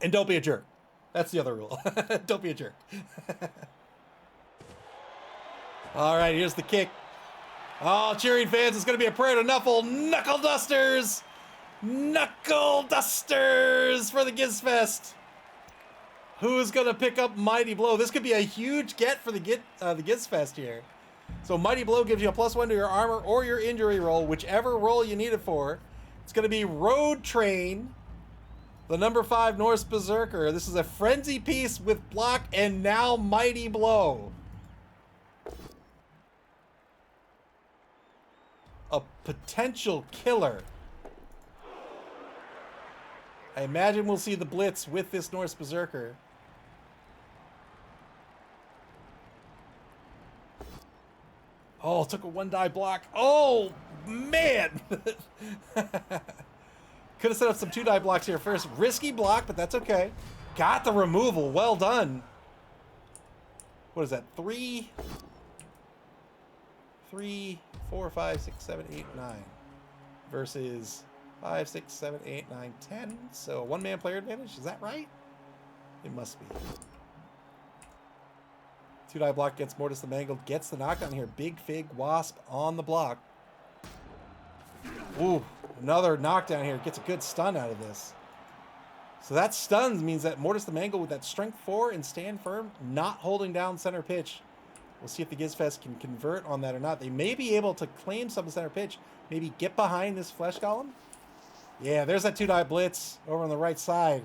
And don't be a jerk. That's the other rule. Don't be a jerk. All right, here's the kick. Oh, cheering fans, it's going to be a prayer to Knuckle Dusters. Knuckle Dusters for the Gizzfest. Who's going to pick up Mighty Blow? This could be a huge get for the Gizzfest here. So Mighty Blow gives you a +1 to your armor or your injury roll, whichever roll you need it for. It's going to be Road Train, the number 5 Norse Berserker. This is a frenzy piece with block and now Mighty Blow. A potential killer. I imagine we'll see the Blitz with this Norse Berserker. Oh, took a 1-die block. Oh, man! Could have set up some 2-die blocks here first. Risky block, but that's okay. Got the removal. Well done. What is that? 3, 4, 5, 6, 7, 8, 9. Versus 5, 6, 7, 8, 9, 10. So 1-man player advantage. Is that right? It must be. 2-die block against Mortis the Mangled. Gets the knockdown here. Big Fig Wasp on the block. Ooh, another knockdown here. Gets a good stun out of this. So that stuns means that Mortis the Mangled with that strength 4 and stand firm, not holding down center pitch. We'll see if the Gizzfest can convert on that or not. They may be able to claim some center pitch. Maybe get behind this Flesh Golem. Yeah, there's that 2-die blitz over on the right side.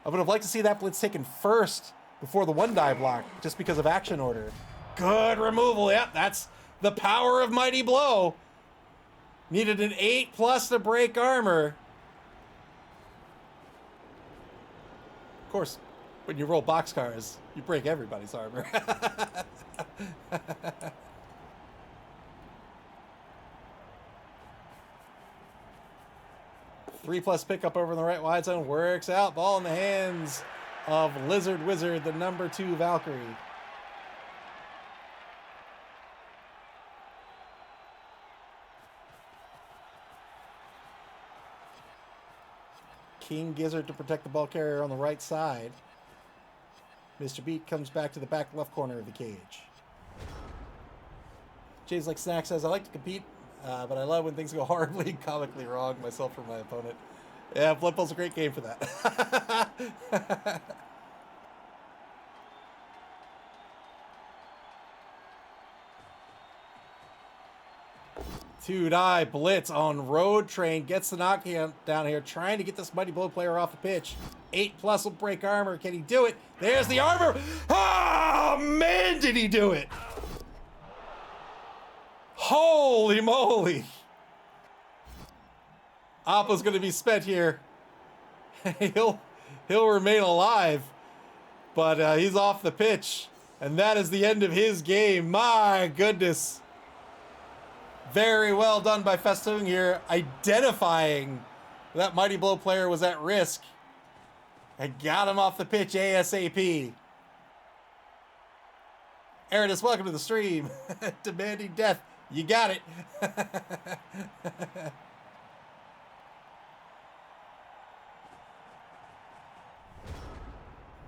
I would have liked to see that blitz taken first before the 1-die block, just because of action order. Good removal. Yep, that's the power of Mighty Blow. Needed an 8+ to break armor. Of course, when you roll boxcars, you break everybody's armor. 3+ pickup over in the right wide zone. Works out. Ball in the hands of Lizard Wizard, the number 2 Valkyrie. King Gizzard to protect the ball carrier on the right side. Mr. Beat comes back to the back left corner of the cage. James Like Snack says, I like to compete, but I love when things go horribly and comically wrong, myself or my opponent. Yeah, Blood Bowl's a great game for that. Two-die blitz on Road Train. Gets the knockdown down here, trying to get this Mighty Blow player off the pitch. 8+ will break armor. Can he do it? There's the armor. Oh, man, did he do it? Holy moly. Appa's going to be spent here. He'll remain alive, but he's off the pitch. And that is the end of his game. My goodness. Very well done by Festoon here, identifying that Mighty Blow player was at risk and got him off the pitch ASAP. Eridus, welcome to the stream. Demanding death. You got it.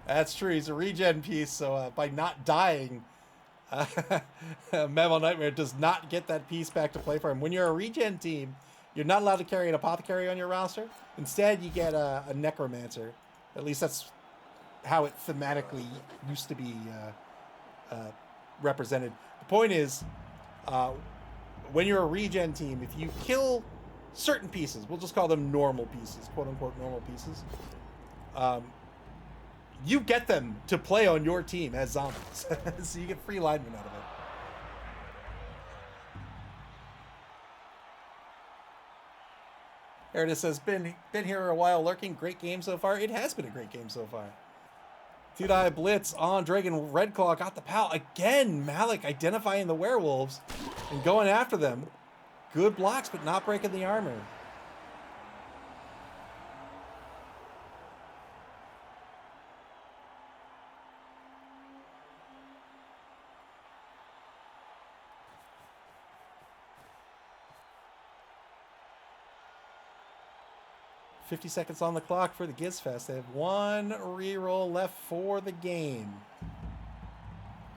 That's true. He's a regen piece, so by not dying, MAML Nightmare does not get that piece back to play for him. When you're a regen team, you're not allowed to carry an apothecary on your roster. Instead, you get a necromancer. At least that's how it thematically used to be represented. The point is, when you're a regen team, if you kill certain pieces, we'll just call them normal pieces, quote unquote normal pieces, you get them to play on your team as zombies. So you get free linemen out of it. Eridus says, been here a while lurking. Great game so far. It has been a great game so far. Two-die blitz on Dragon Redclaw. Got the pal. Again, Malik identifying the werewolves and going after them. Good blocks, but not breaking the armor. $50 seconds on the clock for the Gizzfest. They have one reroll left for the game.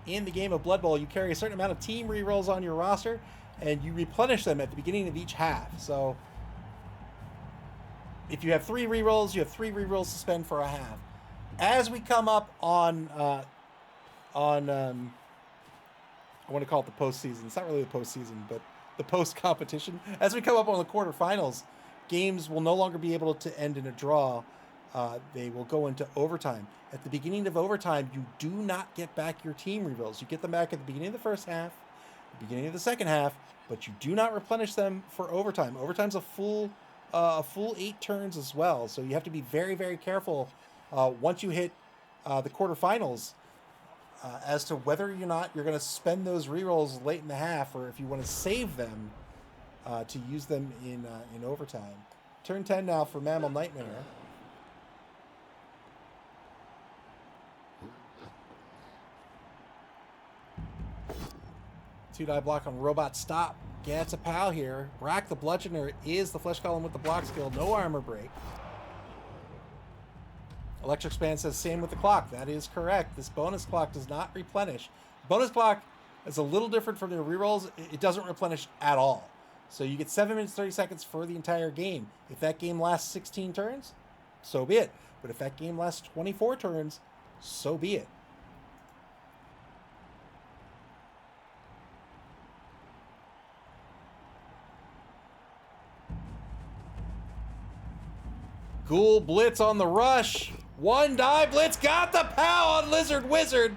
In the game of Blood Bowl, you carry a certain amount of team rerolls on your roster, and you replenish them at the beginning of each half. So if you have 3 rerolls, you have 3 rerolls to spend for a half. As we come up on I want to call it the postseason. It's not really the postseason, but the post-competition. As we come up on the quarterfinals, games will no longer be able to end in a draw. They will go into overtime. At the beginning of overtime, you do not get back your team rerolls. You get them back at the beginning of the first half, the beginning of the second half, but you do not replenish them for overtime. Overtime's a full 8 turns as well, so you have to be very, very careful once you hit the quarterfinals as to whether or not you're going to spend those rerolls late in the half, or if you want to save them to use them in overtime. Turn 10 now for MAML Nightmare. Two-die block on Robot Stop. Gets a pal here. Brack the Bludgeoner is the flesh column with the block skill. No armor break. Electric Span says same with the clock. That is correct. This bonus clock does not replenish. Bonus clock is a little different from the rerolls. It doesn't replenish at all. So you get 7 minutes, 30 seconds for the entire game. If that game lasts 16 turns, so be it. But if that game lasts 24 turns, so be it. Ghoul Blitz on the rush. One die blitz. Got the pow on Lizard Wizard.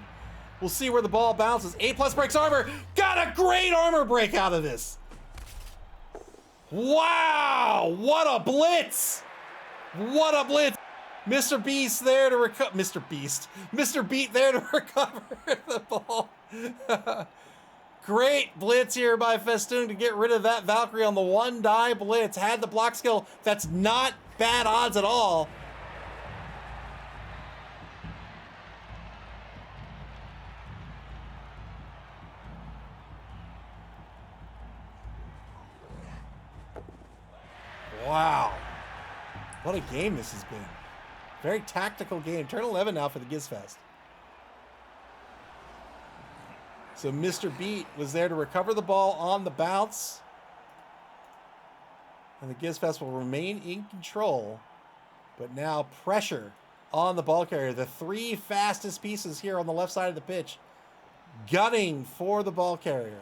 We'll see where the ball bounces. 8+ breaks armor. Got a great armor break out of this. Wow, what a blitz! What a blitz! Mr. Beast there to Mr. Beat there to recover the ball. Great blitz here by Festoon to get rid of that Valkyrie on the 1-die blitz. Had the block skill. That's not bad odds at all. Wow. What a game this has been. Very tactical game. Turn 11 now for the Gizzfest. So Mr. Beat was there to recover the ball on the bounce. And the Gizzfest will remain in control. But now pressure on the ball carrier. The three fastest pieces here on the left side of the pitch. Gunning for the ball carrier.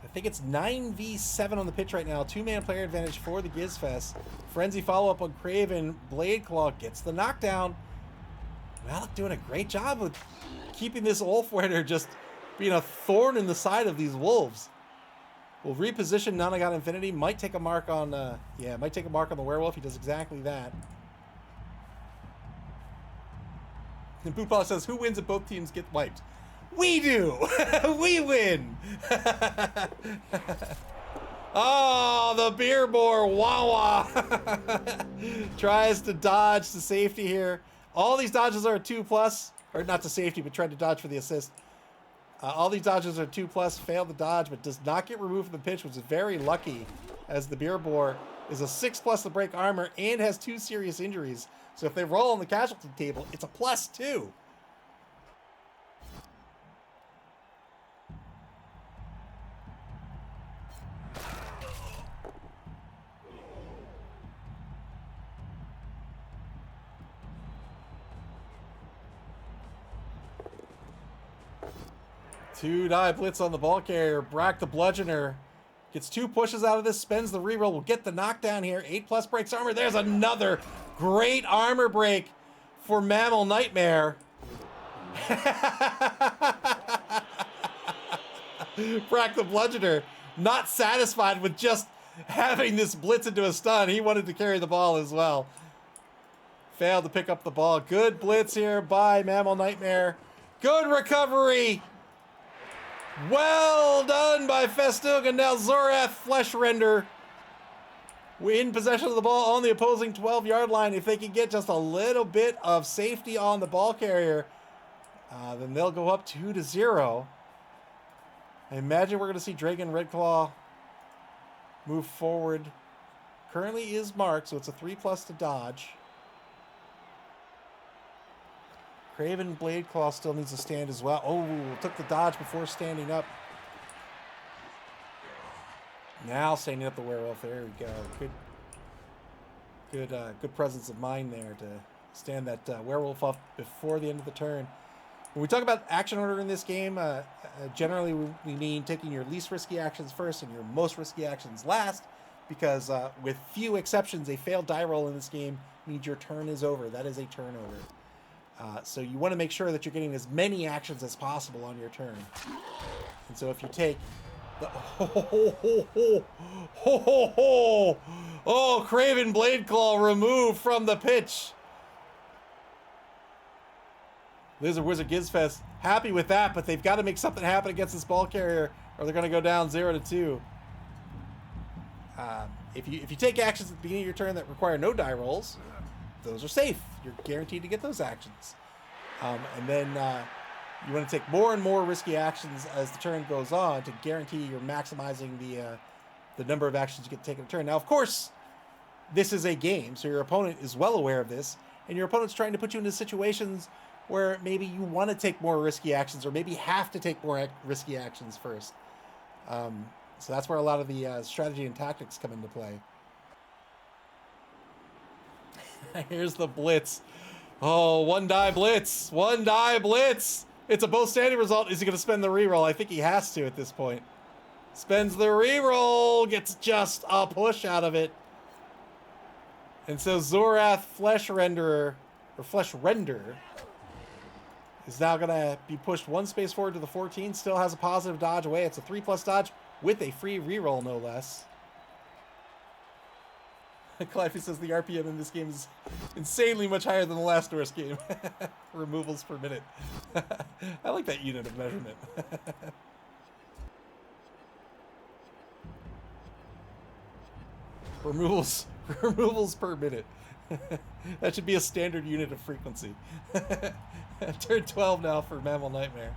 I think it's 9v7 on the pitch right now. Two-man player advantage for the Gizzfest. Frenzy follow-up on Craven. Blade Claw gets the knockdown. Malik doing a great job with keeping this Ulfwetter just being a thorn in the side of these wolves. Will reposition Nanagot Infinity. Might take a mark on, might take a mark on the werewolf. He does exactly that. And Poopala says, who wins if both teams get wiped? We do! We win! Oh, the beer boar, Wawa! Tries to dodge to safety here. All these dodges are a 2+, or not to safety, but tried to dodge for the assist. All these dodges are 2+, failed to dodge, but does not get removed from the pitch, which is very lucky, as the beer boar is a 6+ to break armor and has 2 serious injuries. So if they roll on the casualty table, it's a +2. Two-die blitz on the ball carrier. Brack the bludgeoner gets 2 pushes out of this, spends the reroll, will get the knockdown here. 8+ breaks armor. There's another great armor break for MAML Nightmare. Brack the bludgeoner, not satisfied with just having this blitz into a stun. He wanted to carry the ball as well. Failed to pick up the ball. Good blitz here by MAML Nightmare. Good recovery. Well done by Festoon, and now Zorath Fleshrender in possession of the ball on the opposing 12-yard line. If they can get just a little bit of safety on the ball carrier, then they'll go up 2-0. I imagine we're going to see Dragon Redclaw move forward. Currently is marked, so it's a 3+ to dodge. Craven Blade Claw still needs to stand as well. Oh, took the dodge before standing up. Now standing up the werewolf. There we go. Good presence of mind there to stand that werewolf up before the end of the turn. When we talk about action order in this game, generally we mean taking your least risky actions first and your most risky actions last, because with few exceptions, a failed die roll in this game means your turn is over. That is a turnover. So you want to make sure that you're getting as many actions as possible on your turn. And so if you take the Craven Blade Claw removed from the pitch. Lizard Wizard Gizzfest happy with that, but they've got to make something happen against this ball carrier, or they're going to go down 0-2. If you take actions at the beginning of your turn that require no die rolls, those are safe. You're guaranteed to get those actions. And then you want to take more and more risky actions as the turn goes on to guarantee you're maximizing the number of actions you get taken a turn. Now, of course, this is a game, so your opponent is well aware of this, and your opponent's trying to put you into situations where maybe you want to take more risky actions, or maybe have to take more risky actions first. So that's where a lot of the strategy and tactics come into play. Here's the blitz. Oh, 1-die blitz. 1-die blitz. It's a both standing result. Is he going to spend the reroll? I think he has to at this point. Spends the reroll. Gets just a push out of it. And so Zorath Fleshrender is now going to be pushed 1 space forward to the 14. Still has a positive dodge away. It's a 3+ dodge. with a free reroll, no less. Cliffy says the RPM in this game is insanely much higher than the last Norse game. Removals per minute. I like that unit of measurement. Removals per minute. That should be a standard unit of frequency. Turn 12 now for MAML Nightmare.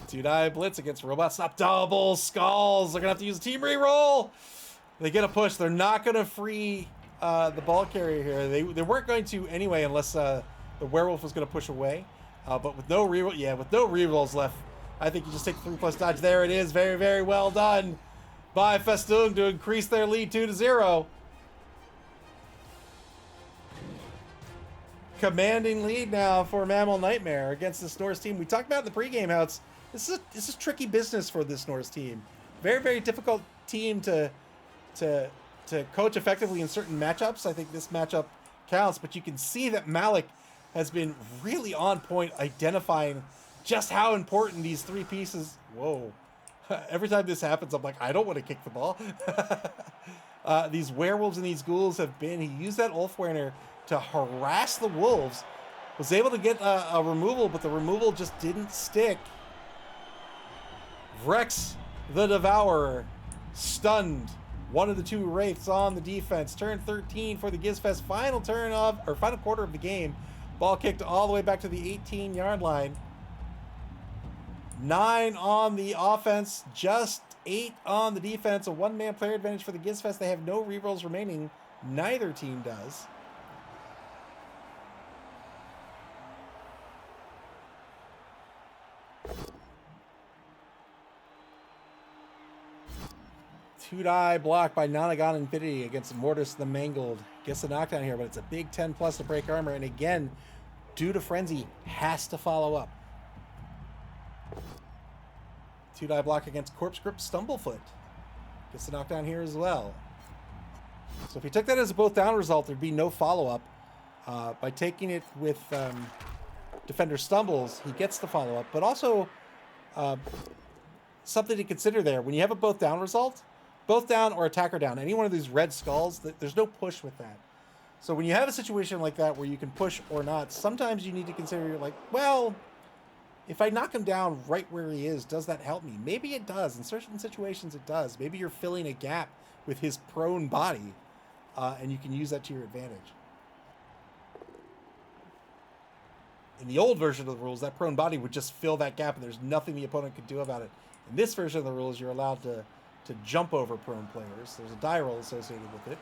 2-die blitz against Robot Stop. Double skulls. They're going to have to use a team reroll. They get a push. They're not going to free the ball carrier here. They weren't going to anyway unless the werewolf was going to push away. But with no reroll, with no rerolls left, I think you just take the 3+ dodge. There it is. Very, very well done by Festoon to increase their lead 2-0. Commanding lead now for MAML Nightmare against this Norse team. We talked about in the pregame how this is tricky business for this Norse team. Very, very difficult team to coach effectively in certain matchups. I think this matchup counts, but you can see that Malik has been really on point identifying just how important these three pieces. Whoa. Every time this happens, I'm like, I don't want to kick the ball. These werewolves and these ghouls have been, he used that Ulfwerener to harass the wolves, was able to get a removal, but the removal just didn't stick. Vrex the Devourer stunned one of the two wraiths on the defense. Turn 13 for the Gizzfest. Final quarter of the game. Ball kicked all the way back to the 18-yard line. 9 on the offense, just 8 on the defense. A one-man player advantage for the Gizzfest. They have no rerolls remaining. Neither team does. Two-die block by Nonagon Infinity against Mortis the Mangled. Gets the knockdown here, but it's a big 10+ to break armor. And again, due to Frenzy, has to follow up. Two-die block against Corpse Grip Stumblefoot. Gets the knockdown here as well. So if you took that as a both down result, there'd be no follow-up. By taking it with Defender Stumbles, he gets the follow-up. But also, something to consider there. When you have a both down result, both down or attacker down, any one of these red skulls, there's no push with that. So when you have a situation like that where you can push or not, sometimes you need to consider, like, well, if I knock him down right where he is, does that help me? Maybe it does. In certain situations, it does. Maybe you're filling a gap with his prone body, and you can use that to your advantage. In the old version of the rules, that prone body would just fill that gap, and there's nothing the opponent could do about it. In this version of the rules, you're allowed to jump over prone players. There's a die roll associated with it.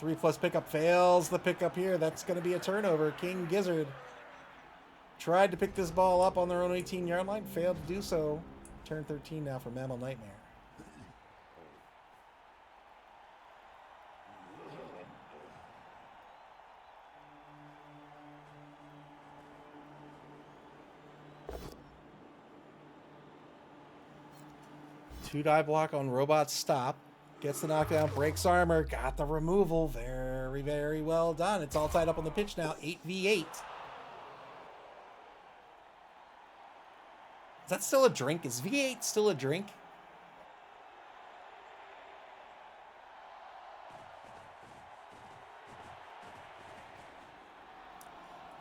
3+ pickup fails the pickup here. That's going to be a turnover. King Gizzard tried to pick this ball up on their own 18-yard line. Failed to do so. Turn 13 now for MAML Nightmare. Two-die block on Robot Stop. Gets the knockdown, breaks armor, got the removal. Very, very well done. It's all tied up on the pitch now. 8v8. Is that still a drink? Is V8 still a drink?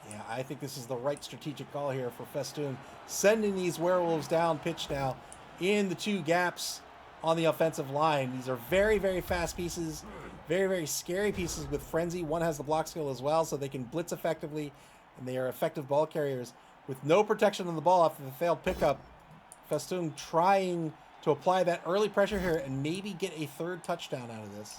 Yeah, I think this is the right strategic call here for Festoon. Sending these werewolves down pitch now in the two gaps on the offensive line. These are very, very fast pieces, very, very scary pieces with Frenzy. One has the block skill as well, so they can blitz effectively, and they are effective ball carriers. With no protection on the ball after the failed pickup, Festoon trying to apply that early pressure here and maybe get a third touchdown out of this.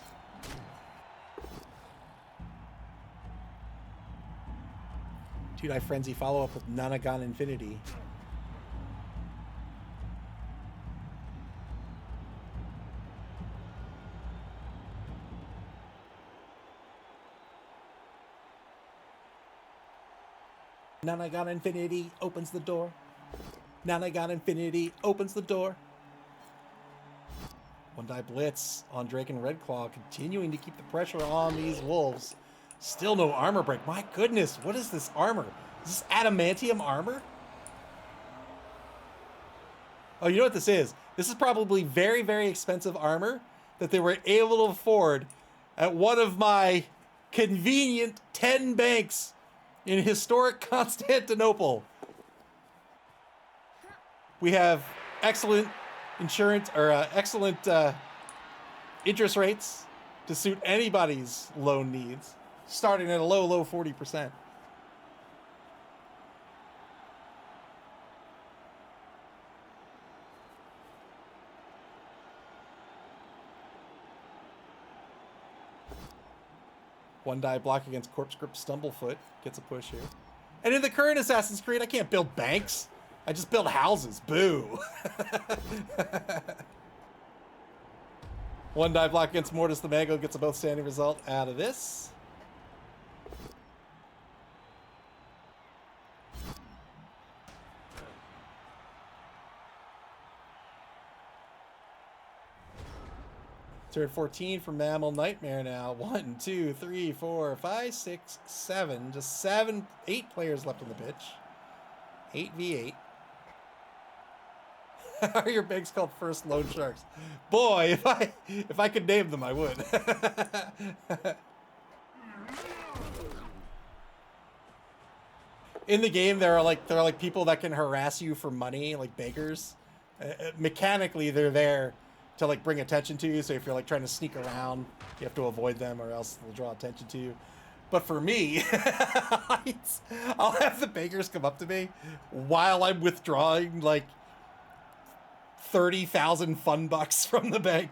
Two-die Frenzy follow-up with Nonagon Infinity. Nonagon Infinity opens the door. Nonagon Infinity opens the door. One-die blitz on Drake and Redclaw, continuing to keep the pressure on these wolves. Still no armor break. My goodness, what is this armor? Is this adamantium armor? Oh, you know what this is? This is probably very, very expensive armor that they were able to afford at one of my convenient 10 banks in historic Constantinople. We have excellent insurance, or excellent interest rates to suit anybody's loan needs, starting at a low 40%. One die block against Corpse Grip Stumblefoot gets a push here. And in the current Assassin's Creed, I can't build banks. I just build houses. Boo. One die block against Mortis the Mango gets a both standing result out of this. Turn 14 for MAML Nightmare now. 1, 2, 3, 4, 5, 6, 7. Just 8 players left on the pitch. 8v8. How are your banks called First Loan Sharks? Boy, if I could name them, I would. In the game, there are like people that can harass you for money, like beggars. Mechanically, they're there to like bring attention to you. So if you're like trying to sneak around, you have to avoid them, or else they'll draw attention to you. But for me, I'll have the beggars come up to me while I'm withdrawing like 30,000 fun bucks from the bank.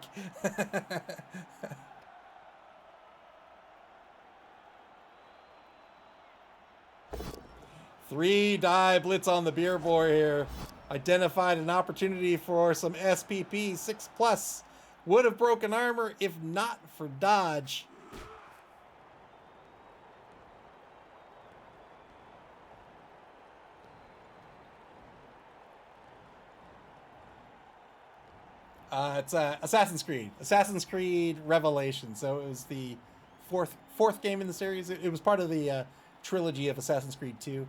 Three die blitz on the beer boy here. Identified an opportunity for some SPP 6+. Would have broken armor if not for dodge. It's Assassin's Creed. Assassin's Creed Revelation. So it was the fourth game in the series. It was part of the trilogy of Assassin's Creed 2.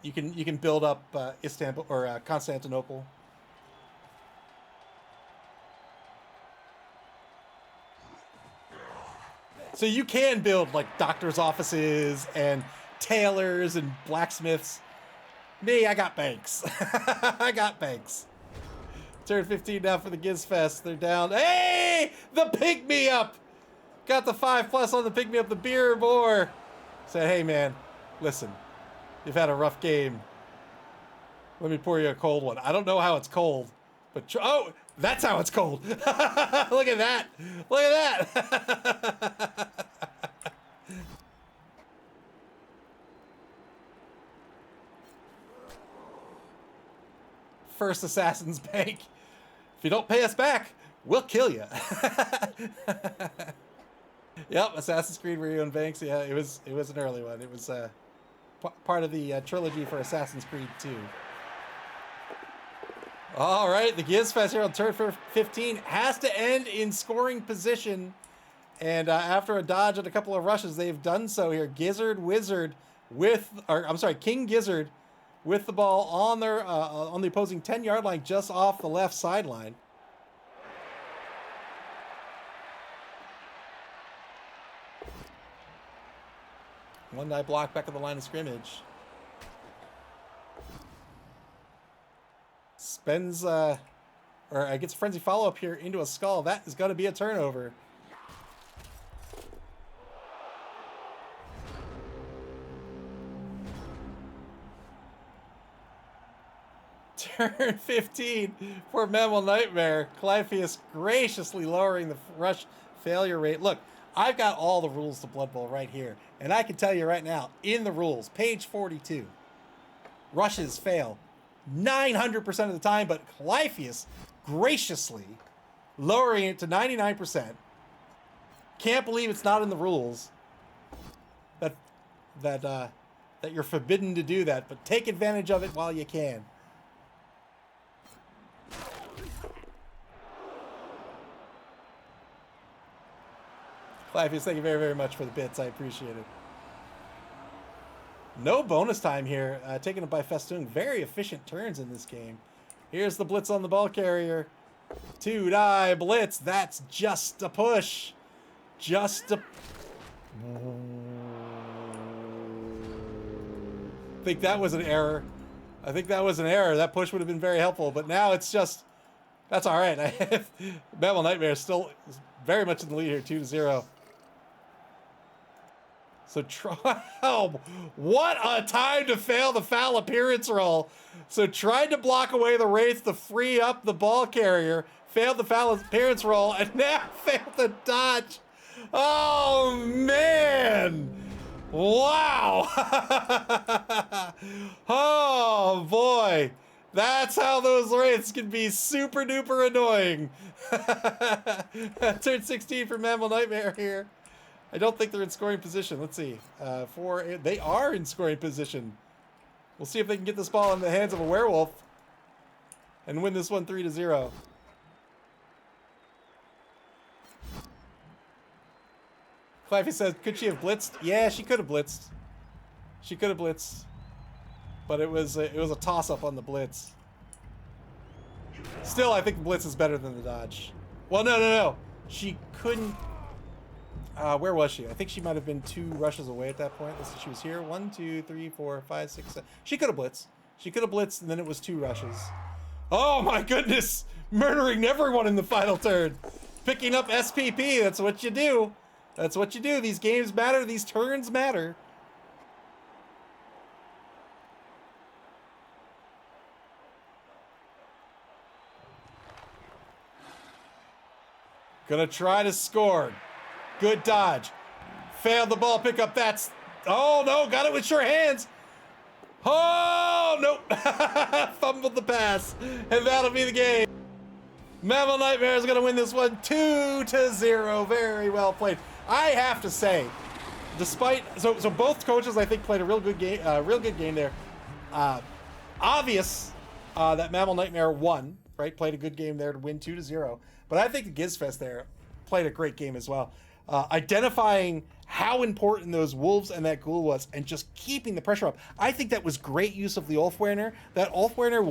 You can build up Istanbul or Constantinople. So you can build like doctors' offices and tailors and blacksmiths. Me, I got banks. I got banks. Turn 15 now for the Gizzfest. They're down. Hey, the Pick Me Up. Got the 5+ on the Pick Me Up. The beer boar said, "Hey man, listen. You've had a rough game. Let me pour you a cold one." I don't know how it's cold, but oh, that's how it's cold. Look at that. Look at that. First Assassin's Bank. If you don't pay us back, we'll kill you. Yep, Assassin's Creed Rio and Banks. Yeah, it was an early one. It was part of the trilogy for Assassin's Creed 2. All right, the Gizzfest here on turn 15 has to end in scoring position. And after a dodge and a couple of rushes, they've done so here. King Gizzard with the ball on their on the opposing 10-yard line, just off the left sideline. One die block back at the line of scrimmage. Spends, gets a frenzy follow-up here into a skull. That is going to be a turnover. Turn 15 for MAML Nightmare. Clypheus graciously lowering the rush failure rate. Look, I've got all the rules to Blood Bowl right here. And I can tell you right now, in the rules, page 42, rushes fail 900% of the time, but Clypheus graciously lowering it to 99%. Can't believe it's not in the rules that you're forbidden to do that, but take advantage of it while you can. Clypheus, thank you very, very much for the bits. I appreciate it. No bonus time here. Taken up by Festoon. Very efficient turns in this game. Here's the blitz on the ball carrier. 2-die blitz. That's just a push. Just a... I think that was an error. I think that was an error. That push would have been very helpful, but now it's just... That's all right. MAML Nightmare is still very much in the lead here, 2-0. So oh, what a time to fail the foul appearance roll. So tried to block away the Wraith to free up the ball carrier, failed the foul appearance roll, and now failed the dodge. Oh, man. Wow. Oh, boy. That's how those Wraiths can be super duper annoying. Turn 16 for MAML Nightmare here. I don't think they're in scoring position. Let's see. They are in scoring position. We'll see if they can get this ball in the hands of a werewolf and win this one 3-0. Clifey says, could she have blitzed? Yeah, she could have blitzed. She could have blitzed. But it was a toss-up on the blitz. Still, I think the blitz is better than the dodge. Well, no. She couldn't... where was she? I think she might have been 2 rushes away at that point. Let's see, she was here. 1, 2, 3, 4, 5, 6, 7. She could have blitzed. She could have blitzed, and then it was 2 rushes. Oh my goodness! Murdering everyone in the final turn. Picking up SPP. That's what you do. That's what you do. These games matter. These turns matter. Gonna try to score. Good dodge. Failed the ball pickup. That's... Oh, no. Got it with sure hands. Oh, nope. Fumbled the pass. And that'll be the game. MAML Nightmare is going to win this one 2-0. Very well played. I have to say, despite... So both coaches, I think, played a real good game there. Obvious that MAML Nightmare won, right? Played a good game there to win 2-0. But I think the Gizzfest there played a great game as well. Identifying how important those wolves and that ghoul was and just keeping the pressure up. I think that was great use of the Ulfwerener. That Ulfwerener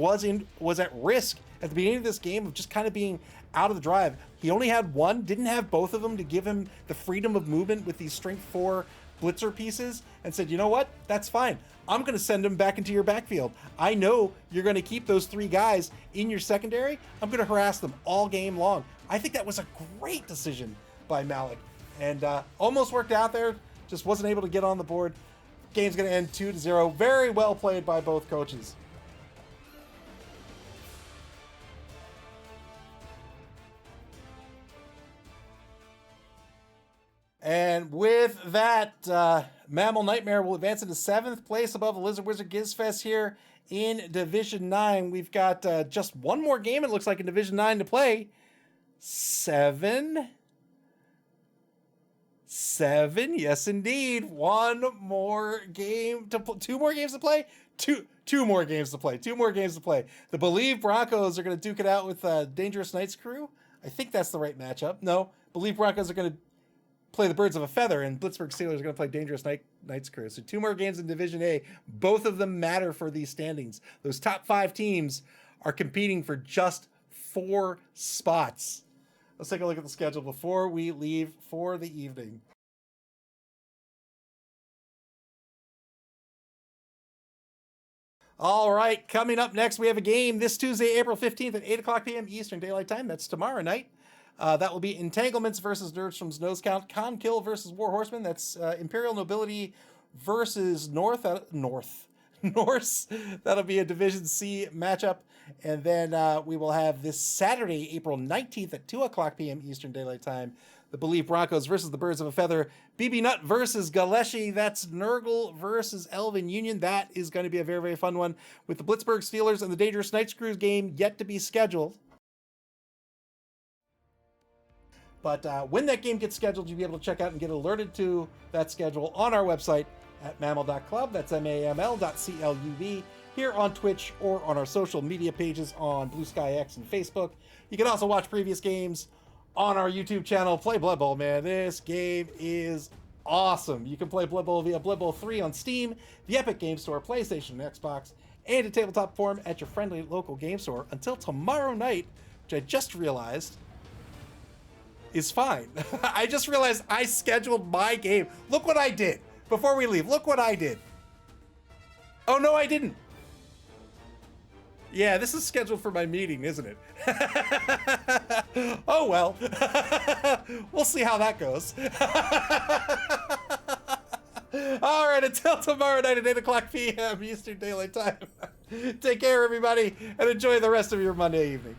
was at risk at the beginning of this game of just kind of being out of the drive. He only had one, didn't have both of them to give him the freedom of movement with these strength 4 blitzer pieces, and said, you know what, that's fine. I'm going to send him back into your backfield. I know you're going to keep those 3 guys in your secondary. I'm going to harass them all game long. I think that was a great decision by Malik. And almost worked out there, just wasn't able to get on the board. Game's going to end 2-0. Very well played by both coaches. And with that, MAML Nightmare will advance into 7th place above the Lizard Wizard Gizzfest here in Division 9. We've got just one more game, it looks like, in Division 9 to play. 7, yes indeed. One more game to 2 more games to play. Two more games to play. 2 more games to play. The Believe Broncos are going to duke it out with Dangerous Knights Crew. I think that's the right matchup. No, Believe Broncos are going to play the Birds of a Feather, and Blitzburg Steelers are going to play Dangerous Knights Crew. So 2 more games in Division A. Both of them matter for these standings. Those top 5 teams are competing for just 4 spots. Let's take a look at the schedule before we leave for the evening. All right, coming up next, we have a game this Tuesday, April 15th at 8 o'clock p.m. Eastern Daylight Time. That's tomorrow night. That will be Entanglements versus Nerdstrom's Nose Count. Conkill versus War Horseman. That's Imperial Nobility versus Norse. That'll be a Division C matchup. And then we will have this Saturday, April 19th at 2 o'clock p.m. Eastern Daylight Time, the Believe Broncos versus the Birds of a Feather. BB Nut versus Galeshi. That's Nurgle versus Elven Union. That is going to be a very, very fun one, with the Blitzburg Steelers and the Dangerous Knights Crew game yet to be scheduled. But when that game gets scheduled, you'll be able to check out and get alerted to that schedule on our website at maml.club. That's maml.club. Here on Twitch or on our social media pages on Blue Sky X and Facebook. You can also watch previous games on our YouTube channel. Play Blood Bowl, man. This game is awesome. You can play Blood Bowl via Blood Bowl 3 on Steam, the Epic Games Store, PlayStation, and Xbox, and in tabletop form at your friendly local game store until tomorrow night, which I just realized is fine. I just realized I scheduled my game. Look what I did. Before we leave, look what I did. Oh, no, I didn't. Yeah, this is scheduled for my meeting, isn't it? Oh, well. We'll see how that goes. All right, until tomorrow night at 8 o'clock p.m. Eastern Daylight Time. Take care, everybody, and enjoy the rest of your Monday evening.